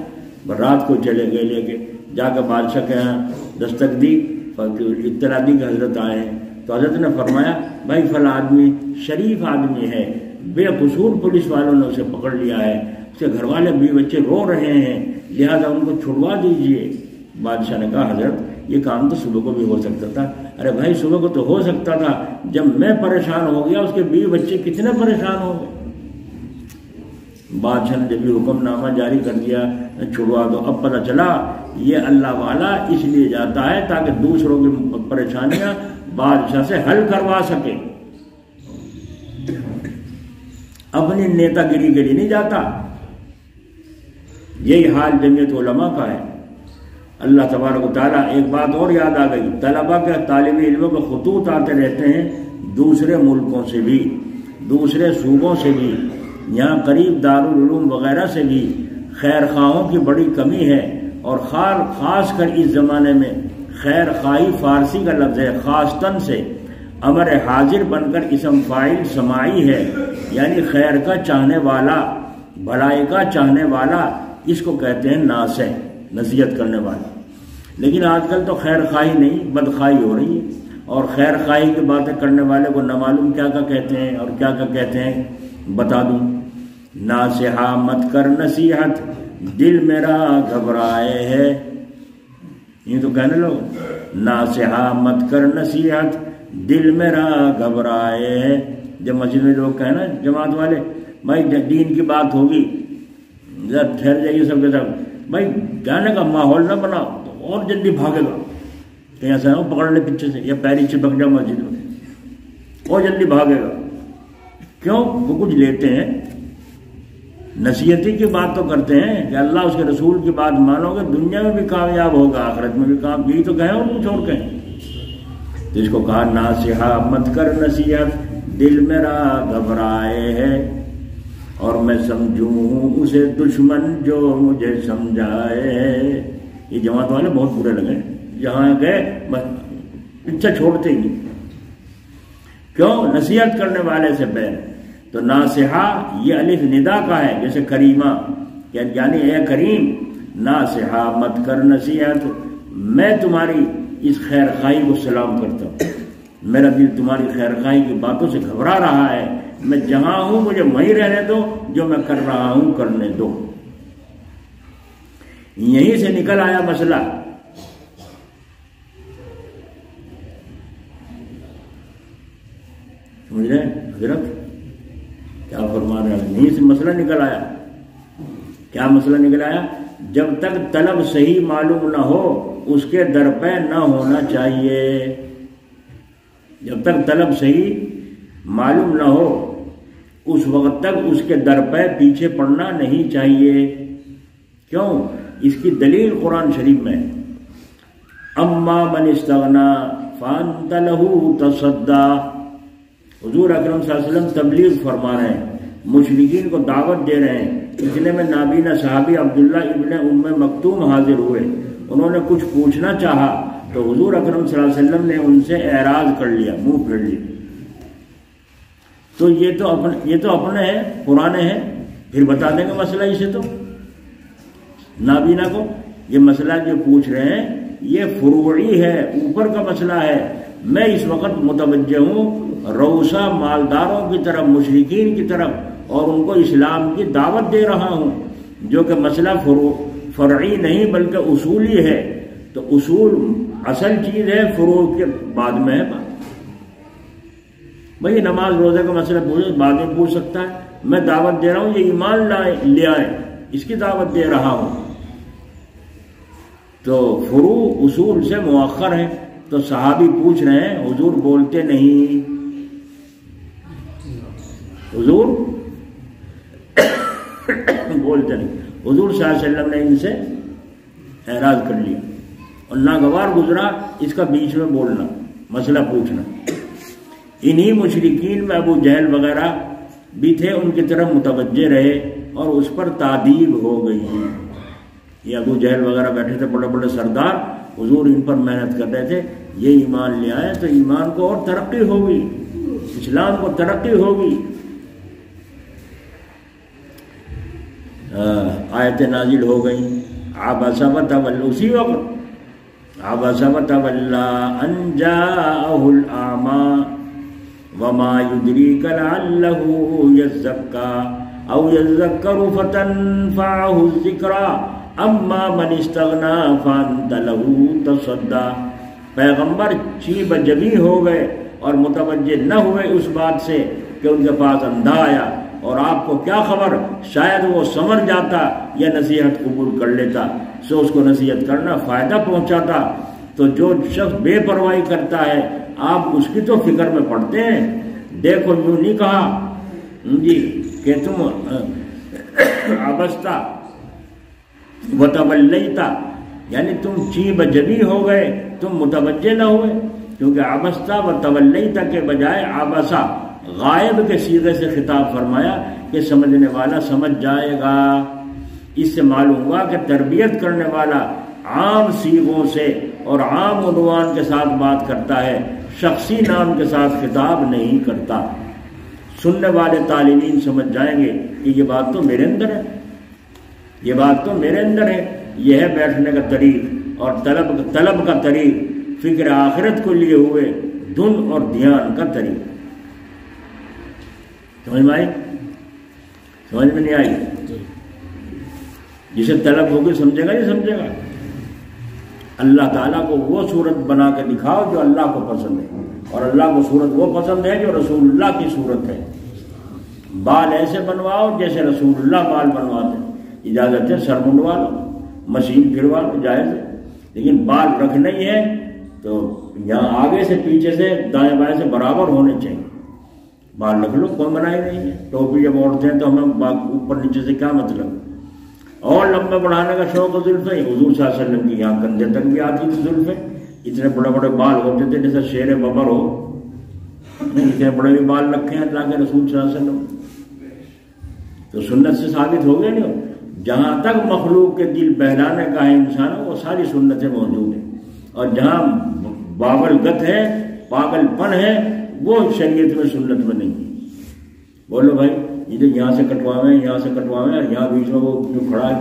رات کو چلے گئے, لے کے جا کے بادشاہ کے یہاں دستک دی, اطلاع دی کہ حضرت آئے ہیں. تو حضرت نے فرمایا بھائی فلاں آدمی شریف آدمی ہے, بے قصور پولیس والوں نے اسے پکڑ لیا ہے, اس کے گھر والے بھی بچے رو رہے ہیں, لہذا ان کو چھڑوا دیجئے. بادشاہ نے کہا حضرت یہ کام تو صبح کو بھی ہو سکتا تھا. ارے بھائی صبح کو تو ہو سکتا تھا, جب میں پریشان ہو گیا اس کے بیوی بچے کتنے پریشان ہو گئے. بادشاہ نے جب یہ حکم نامہ جاری کر دیا چھڑوا دو. اب پتہ چلا یہ اللہ والا اس لیے جاتا ہے تاکہ دوسروں کی پریشانیاں بادشاہ سے حل کروا سکے, اپنی نیتا گیری کے لیے نہیں جاتا. یہی حال جمعیت علماء کا ہے. اللہ تبارک و تعالیٰ. ایک بات اور یاد آ گئی, طلباء کے طالب علموں کے خطوط آتے رہتے ہیں دوسرے ملکوں سے بھی, دوسرے صوبوں سے بھی, یہاں قریب دارالعلوم وغیرہ سے بھی. خیر خواہوں کی بڑی کمی ہے, اور خاص کر اس زمانے میں خیر خواہی فارسی کا لفظ ہے, خاصتن سے امر حاضر بن کر اسم فاعل سماعی ہے, یعنی خیر کا چاہنے والا, بھلائی کا چاہنے والا. اس کو کہتے ہیں ناصح, نصیحت کرنے والا. لیکن آج کل تو خیر خواہی نہیں, بدخواہی ہو رہی ہے. اور خیر خواہی کی باتیں کرنے والے کو نہ معلوم کیا کہتے ہیں اور کیا کہتے ہیں. بتا دوں, ناصحہ مت کر نصیحت دل میرا گھبرائے ہے. یہ تو کہنے لوگ, ناصحہ مت کر نصیحت دل میرا گھبرائے ہے. جب مسجد میں لوگ کہیں نا جماعت والے, بھائی دین کی بات ہوگی ذرا ٹھہر جائیے سب کے سب, بھائی جانے کا ماحول نہ بناؤ تو اور جلدی بھاگے گا. کہیں ایسا نہ پکڑ لے پیچھے سے, یا پیری چپک جاؤ مسجد میں, اور جلدی بھاگے گا. کیوں؟ وہ کچھ لیتے ہیں. نصیحتی کی بات تو کرتے ہیں کہ اللہ اس کے رسول کی بات مانو گے, دنیا میں بھی کامیاب ہوگا, آخرت میں بھی کام. یہی تو کہیں اور کچھ اور کہیں. تو اس کو کہا ناصحہ مت کر نصیحت دل میرا گھبرائے ہے, اور میں سمجھوں اسے دشمن جو مجھے سمجھائے ہے. یہ جماعت والے بہت برے لگے, جہاں گئے پیچھے چھوڑتے ہی نہیں. کیوں؟ نصیحت کرنے والے سے پہلے. تو ناصحہ یہ الف ندا کا ہے, جیسے کریمہ, یعنی اے کریم ناصحہ مت کر نصیحت, میں تمہاری اس خیر خواہی کو سلام کرتا ہوں. میرا دل تمہاری خیر خواہی کی باتوں سے گھبرا رہا ہے. میں جہاں ہوں مجھے وہیں رہنے دو, جو میں کر رہا ہوں کرنے دو. یہیں سے نکل آیا مسئلہ. سمجھ رہے حضرت کیا فرما رہے ہیں؟ یہیں سے مسئلہ نکل آیا. کیا مسئلہ نکل آیا؟ جب تک طلب صحیح معلوم نہ ہو اس کے در پہ نہ ہونا چاہیے. جب تک طلب صحیح معلوم نہ ہو اس وقت تک اس کے در پہ پیچھے پڑنا نہیں چاہیے. کیوں؟ اس کی دلیل قرآن شریف میں اما من استغنا فانت لہ تصدی. حضور اکرم صلی اللہ علیہ وسلم تبلیغ فرما رہے ہیں، مشرکین کو دعوت دے رہے ہیں. اتنے میں نابینا صحابی عبداللہ ابن ام مکتوم حاضر ہوئے. انہوں نے کچھ پوچھنا چاہا تو حضور اکرم صلی اللہ علیہ وسلم نے ان سے اعراض کر لیا، منہ پھیر لیا. تو یہ تو اپنے ہیں، پرانے ہیں، پھر بتا دیں گے مسئلہ. اسے تو نابینا کو یہ مسئلہ جو پوچھ رہے ہیں یہ فروعی ہے، اوپر کا مسئلہ ہے. میں اس وقت متوجہ ہوں روسا مالداروں کی طرف، مشرکین کی طرف، اور ان کو اسلام کی دعوت دے رہا ہوں، جو کہ مسئلہ فرعی نہیں بلکہ اصولی ہے. تو اصول اصل چیز ہے، فروع کے بعد میں ہے. بھئی نماز روزے کا مسئلہ پوچھے بعد میں پوچھ سکتا ہے. میں دعوت دے رہا ہوں، یہ ایمان لے آئے، اس کی دعوت دے رہا ہوں. تو فروع اصول سے مؤخر ہے. تو صحابی پوچھ رہے ہیں، حضور بولتے نہیں، حضور بولتے نہیں. حضور صلی اللہ علیہ وسلم نے ان سے اعراض کر لیا اور ناگوار گزرا اس کا بیچ میں بولنا، مسئلہ پوچھنا. انہی مشرکین میں ابو جہل وغیرہ بھی تھے، ان کی طرف متوجہ رہے اور اس پر تعدیب ہو گئی. یہ ابو جہل وغیرہ بیٹھے تھے، بڑے بڑے سردار، حضور ان پر محنت کر رہے تھے. یہ ایمان لے آئے تو ایمان کو اور ترقی ہوگی، اسلام کو ترقی ہوگی. آیتیں نازل ہو گئیں. عبس وتولى، اسی وقت عبس وتولى ان جاءه الأعمى وما يدريك لعله يزكى او يذكر فتنفعه الذكرى اما من استغنى فانت له تصدى. پیغمبر چیب جبی ہو گئے اور متوجہ نہ ہوئے اس بات سے کہ ان کے پاس اندھا آیا، اور آپ کو کیا خبر، شاید وہ سمجھ جاتا یا نصیحت قبول کر لیتا. سو اس کو نصیحت کرنا فائدہ پہنچاتا. تو جو شخص بے پرواہی کرتا ہے آپ اس کی تو فکر میں پڑتے ہیں. دیکھو یوں نہیں کہا جی کہ تم عبستا وتولیتا، یعنی تم چیب جبی ہو گئے، تم متوجہ نہ ہوئے. کیونکہ عبستا وتولیتا کے بجائے عبسا غائب کے صیغے سے خطاب فرمایا کہ سمجھنے والا سمجھ جائے گا. اس سے معلوم ہوا کہ تربیت کرنے والا عام صیغوں سے اور عام عنوان کے ساتھ بات کرتا ہے، شخصی نام کے ساتھ خطاب نہیں کرتا. سننے والے طالبین سمجھ جائیں گے کہ یہ بات تو میرے اندر ہے، یہ بات تو میرے اندر ہے. یہ ہے بیٹھنے کا طریق اور طلب کا طریق، فکر آخرت کو لیے ہوئے دھن اور دھیان کا طریق. سمجھ میں آئی؟ سمجھ میں نہیں آئی؟ جسے طلب ہوگی سمجھے گا، نہیں سمجھے گا. اللہ تعالیٰ کو وہ صورت بنا کے دکھاؤ جو اللہ کو پسند ہے، اور اللہ کو صورت وہ پسند ہے جو رسول اللہ کی صورت ہے. بال ایسے بنواؤ جیسے رسول اللہ بال بنواتے ہیں. اجازت ہے سر منڈوا لو، مشین پھروا لو، جائز ہے. لیکن بال رکھنا ہی ہے تو یہاں آگے سے پیچھے سے دائیں بائیں سے برابر ہونے چاہیے. بال رکھ لو، کوئی منائی نہیں ہے. ٹوپی جب اوڑھتے ہیں تو ہمیں اوپر نیچے سے کیا مطلب. اور لمبے بڑھانے کا شوق زلفیں، حضور صلی اللہ علیہ وسلم کی یہاں کندھے تک بھی آتی تھی زلفیں. اتنے بڑے بڑے بال ہوتے تھے جیسے شیر ببر ہو. نہیں، اتنے بڑے بھی بال رکھے ہیں اللہ کے رسول صلی اللہ علیہ وسلم. تو سنت سے ثابت ہو گیا نہیں. جہاں تک مخلوق کے دل بہلانے کا ہے انسان، وہ ساری سنتیں موجود ہیں. اور جہاں باول گت ہے، پاگل پن ہے، وہ شریعت میں سنت میں نہیں. بولو بھائی، یہ یہاں سے کٹواویں، یہاں سے کٹواویں، اور یہاں بیچ میں وہ جو کھڑا ہے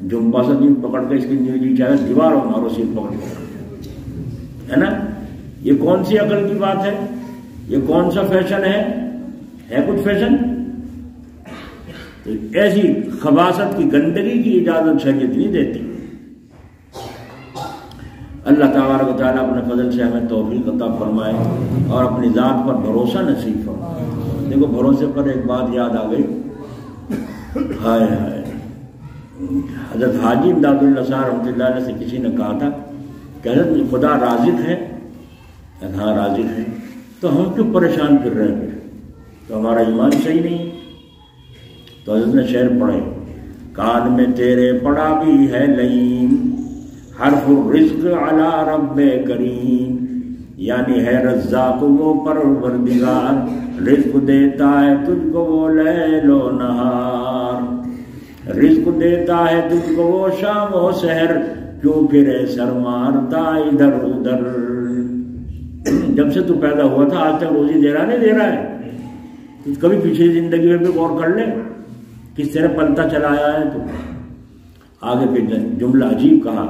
جمپا سا پکڑ کے اس کی چاہے دیوار ہو مارو سیٹ پکڑ کے، ہے نا. یہ کون سی عقل کی بات ہے؟ یہ کون سا فیشن ہے کچھ فیشن؟ تو ایسی خباثت کی گندگی کی اجازت شریعت نہیں دیتی. اللہ تبارک و تعالیٰ اپنے فضل سے ہمیں توفیق عطا فرمائے اور اپنی ذات پر بھروسہ نصیب فرمائے. دیکھو بھروسے پر ایک بات یاد آ گئی. ہائے ہائے، حضرت حاجی امداد اللہ صاحب رحمۃ اللہ علیہ سے کسی نے کہا تھا کہ حضرت خدا رازق ہے؟ ہاں رازق ہے، تو ہم کیوں پریشان کر رہے ہیں؟ تو ہمارا ایمان صحیح نہیں۔ تو حضرت نے شعر پڑھے، کان میں تیرے پڑا بھی ہے لئیم، حرف الرزق علی رب کریم، یعنی ہے رزاق وہ پروردگار، رزق دیتا ہے تجھ کو وہ لیل و نہار، رزق دیتا ہے تجھ کو وہ شام و سحر، کیوں پھرے سر مارتا ادھر ادھر۔ جب سے تو پیدا ہوا تھا آج تک روزی دے رہا نہیں دے رہا ہے؟ تو کبھی پچھلی زندگی میں بھی غور کر لے کس طرح پلتا چلا آیا ہے تو۔ آگے پھر جملہ عجیب کہا،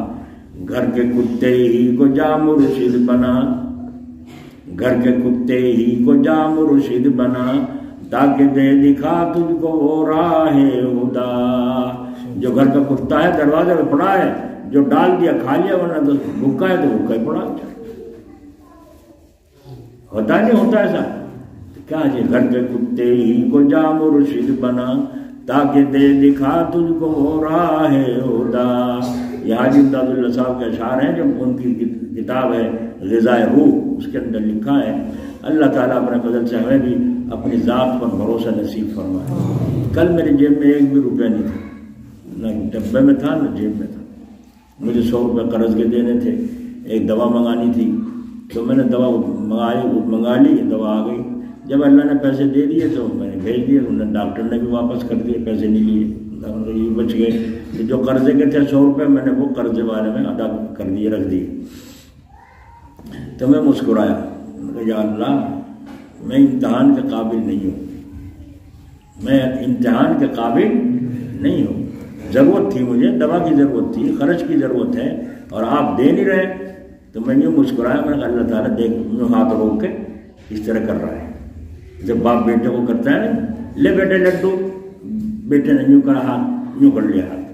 گھر کے کتے ہی کو جا مرشد بنا، گھر کے کتے ہی کو جا مرشد بنا، تاکہ دے دکھا تجھ کو وہ راہ ہدا۔ جو گھر کا کتا ہے دروازے میں پڑا ہے، جو ڈال دیا کھا لیا، ورنہ تو بھوکا ہے تو بھوکا ہی پڑا۔ ہوتا نہیں ہوتا ایسا؟ کیا جی، گھر کے کتے ہی کو جا مرشد بنا، تاکہ دے دکھا تجھ کو وہ راہ ہدا۔ یہ حاجی امداد اللہ صاحب کے اشعار ہیں، جو ان کی کتاب ہے غذائے روح، اس کے اندر لکھا ہے۔ اللہ تعالیٰ اپنے فضل سے ہمیں بھی اپنی ذات پر بھروسہ نصیب فرمائے۔ کل میری جیب میں 1 بھی روپیہ نہیں تھا، نہ ڈبے میں تھا نہ جیب میں تھا۔ مجھے 100 روپے قرض کے دینے تھے، ایک دوا منگانی تھی، تو میں نے دوا منگا لی، دوا آ گئی۔ جب اللہ نے پیسے دے دیے تو میں نے بھیج دیے، انہوں نے ڈاکٹر نے بھی واپس کر دیے، پیسے نہیں لیے، یہ بچ گئے۔ جو قرضے کے تھے 100 روپے، میں نے وہ قرضے والے میں ادا کر دیے، رکھ دیے۔ تو میں مسکرایا، یا اللہ میں امتحان کے قابل نہیں ہوں، میں امتحان کے قابل نہیں ہوں۔ ضرورت تھی مجھے، دوا کی ضرورت تھی، خرچ کی ضرورت ہے، اور آپ دے نہیں رہے۔ تو میں یوں مسکرایا، میں نے کہا اللہ تعالیٰ دیکھ، یوں ہاتھ روک کے اس طرح کر رہا ہے، جب باپ بیٹے کو کرتا ہے نا، لے بیٹے لڈو، بیٹے نے یوں کہا، ہاتھ یوں کر لیا، ہاتھ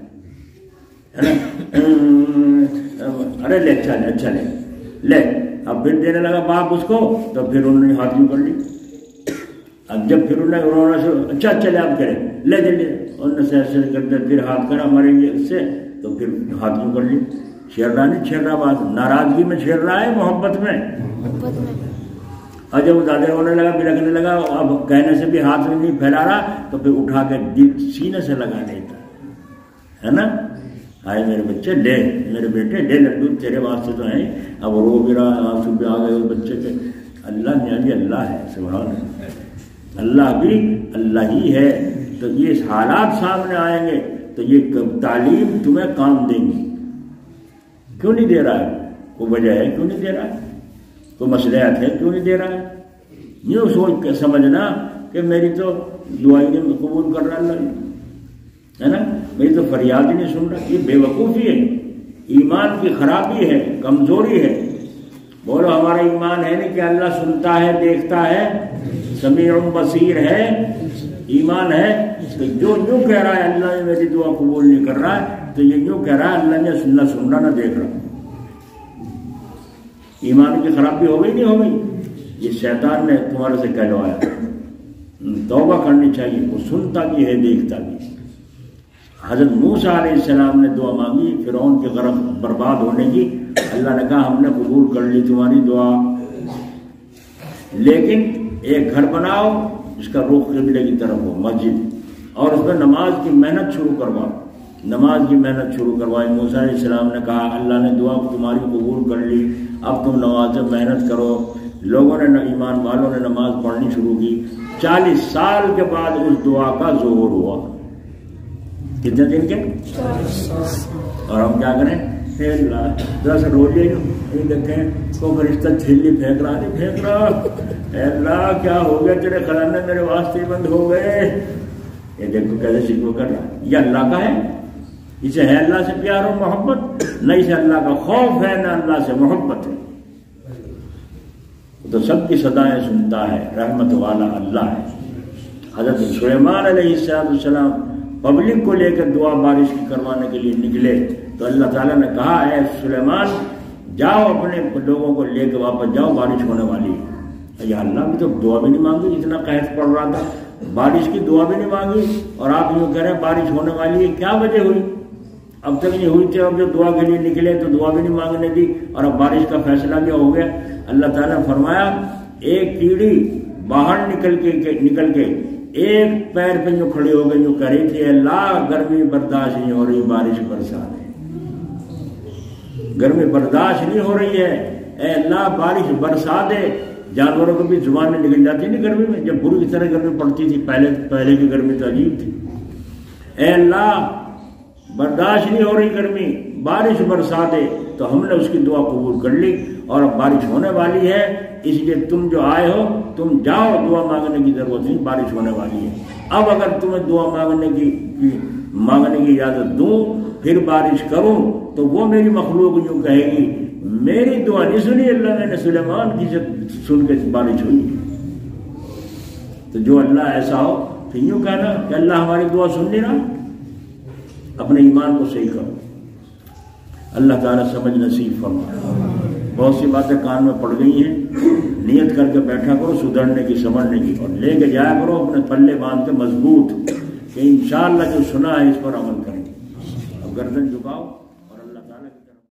ہے نا، ارے لے اچھا لے، اب پھر دینے لگا باپ اس کو، تو پھر انہوں نے ہاتھ یوں کر لی۔ اب جب پھر انہوں نے رونا شروع، اچھا لے آپ کریں، لے انہوں نے سے کرتے، پھر ہاتھ کرا مریں گے اس سے، تو پھر ہاتھ یوں کر لی۔ چھیڑ رہا نہیں چھیڑ رہا، بات ناراضگی میں چھیڑ رہا ہے، محبت میں۔ اور جب زیادہ ہونے لگا، پھر رکھنے لگا، اب کہنے سے بھی ہاتھ میں نہیں پھیلا رہا، تو پھر اٹھا کے سینے سے لگا دیتا ہے نا۔ آئے میرے بچے لے، میرے بیٹے لے لڈو، تیرے واسطے تو ہیں۔ اب رو بھی رہا، آنسو بھی آ گئے اس بچے کے۔ اللہ نے بھی اللہ ہے، سبحان اللہ، اللہ بھی اللہ ہی ہے۔ تو یہ حالات سامنے آئیں گے تو یہ تعلیم تمہیں کام دیں گی۔ کیوں نہیں دے رہا ہے؟ کوئی وجہ ہے کیوں نہیں دے رہا ہے؟ کوئی مصلحت ہے کیوں نہیں دے رہا ہے؟ یوں سوچ کے سمجھنا کہ میری تو دعائی نے قبول کر رہا اللہ، ہے نا، میری تو فریاد ہی نہیں سن رہا۔ یہ بے وقوفی ہے، ایمان کی خرابی ہے، کمزوری ہے۔ بولو ہمارا ایمان ہے نہیں کہ اللہ سنتا ہے، دیکھتا ہے، سمیع بصیر ہے، ایمان ہے۔ تو جو یوں کہہ رہا ہے اللہ نے میری دعا قبول نہیں کر رہا ہے، تو یہ یوں کہہ رہا ہے اللہ نے نہ سن رہا نہ دیکھ رہا۔ ایمان کی خرابی ہو گئی نہیں ہو گئی؟ یہ شیطان نے تمہارے سے کہلوایا۔ توبہ کرنی چاہیے، وہ سنتا بھی ہے، دیکھتا بھی۔ حضرت موسیٰ علیہ السلام نے دعا مانگی فرعون کے غرق برباد ہونے کی، اللہ نے کہا ہم نے قبول کر لی تمہاری دعا، لیکن ایک گھر بناؤ جس کا رخ قبلے کی طرف ہو، مسجد، اور اس میں نماز کی محنت شروع کرواؤ۔ نماز کی محنت شروع کروائی۔ موسیٰ علیہ السلام نے کہا اللہ نے دعا تمہاری قبول کر لی، اب تم نماز میں محنت کرو۔ لوگوں نے، ایمان والوں نے نماز پڑھنی شروع کی۔ 40 سال کے بعد اس دعا کا ظہور ہوا۔ کتنے دن کے؟ 40 سال۔ اور ہم کیا کریں؟ اے اللہ ذرا سا رو لیے، دیکھیں تو فرشتہ چھلی پھینک رہا، نہیں پھینک رہا۔ اے اللہ کیا ہو گیا، تیرے خزانے میرے واسطے بند ہو گئے۔ یہ دیکھو کیسے شکوہ کر رہا ہے۔ یہ اللہ کا ہے، اسے ہے اللہ سے پیار و محبت، نہ اسے اللہ کا خوف ہے نہ اللہ سے محبت ہے۔ تو سب کی صدائیں سنتا ہے، رحمت والا اللہ ہے۔ حضرت سلیمان علیہ السلام پبلک کو لے کر دعا بارش کی کروانے کے لیے نکلے، تو اللہ تعالیٰ نے کہا اے سلیمان جاؤ اپنے لوگوں کو لے کے واپس جاؤ، بارش ہونے والی ہے۔ یا اللہ بھی تو دعا بھی نہیں مانگی، اتنا قحط پڑ رہا تھا، بارش کی دعا بھی نہیں مانگی، اور آپ یوں کہہ رہے ہیں بارش ہونے والی ہے، کیا وجہ ہوئی؟ اب تک نہیں ہوئی تھی، اب جو دعا کے لیے نکلے تو دعا بھی نہیں مانگنے دی، اور اب بارش کا فیصلہ بھی ہو گیا۔ اللہ تعالیٰ نے فرمایا ایک کیڑی باہر نکل کے ایک پیر پہ جو کھڑی ہو گئی، جو کہہ رہی تھی اللہ گرمی برداشت نہیں ہو رہی، بارش برسا دے، گرمی برداشت نہیں ہو رہی ہے، اے اللہ بارش برسا دے۔ جانوروں کو بھی زبانیں نکل جاتی نہیں گرمی میں، جب بری طرح گرمی پڑتی تھی، پہلے کی گرمی تو عجیب تھی۔ اے اللہ برداشت نہیں ہو رہی گرمی، بارش برسا دے، تو ہم نے اس کی دعا قبول کر لی، اور اب بارش ہونے والی ہے، اس لیے تم جو آئے ہو تم جاؤ، دعا مانگنے کی ضرورت نہیں، بارش ہونے والی ہے۔ اب اگر تمہیں دعا مانگنے کی اجازت دوں پھر بارش کروں تو وہ میری مخلوق جو کہے گی میری دعا نہیں سنی اللہ نے سلیمان کی سن کے بارش ہوئی۔ تو جو اللہ ایسا ہو پھر یوں کہنا کہ اللہ ہماری دعا سن نہیں رہا، اپنے ایمان کو صحیح کرو، اللہ تعالیٰ سمجھ نصیب فرمائے۔ بہت سی باتیں کان میں پڑ گئی ہیں، نیت کر کے بیٹھا کرو سدھرنے کی، سمجھنے کی، اور لے کے جایا کرو اپنے پلے باندھ کے مضبوط، کہ انشاءاللہ جو سنا ہے اس پر عمل کریں۔ اب گردن جھکاؤ۔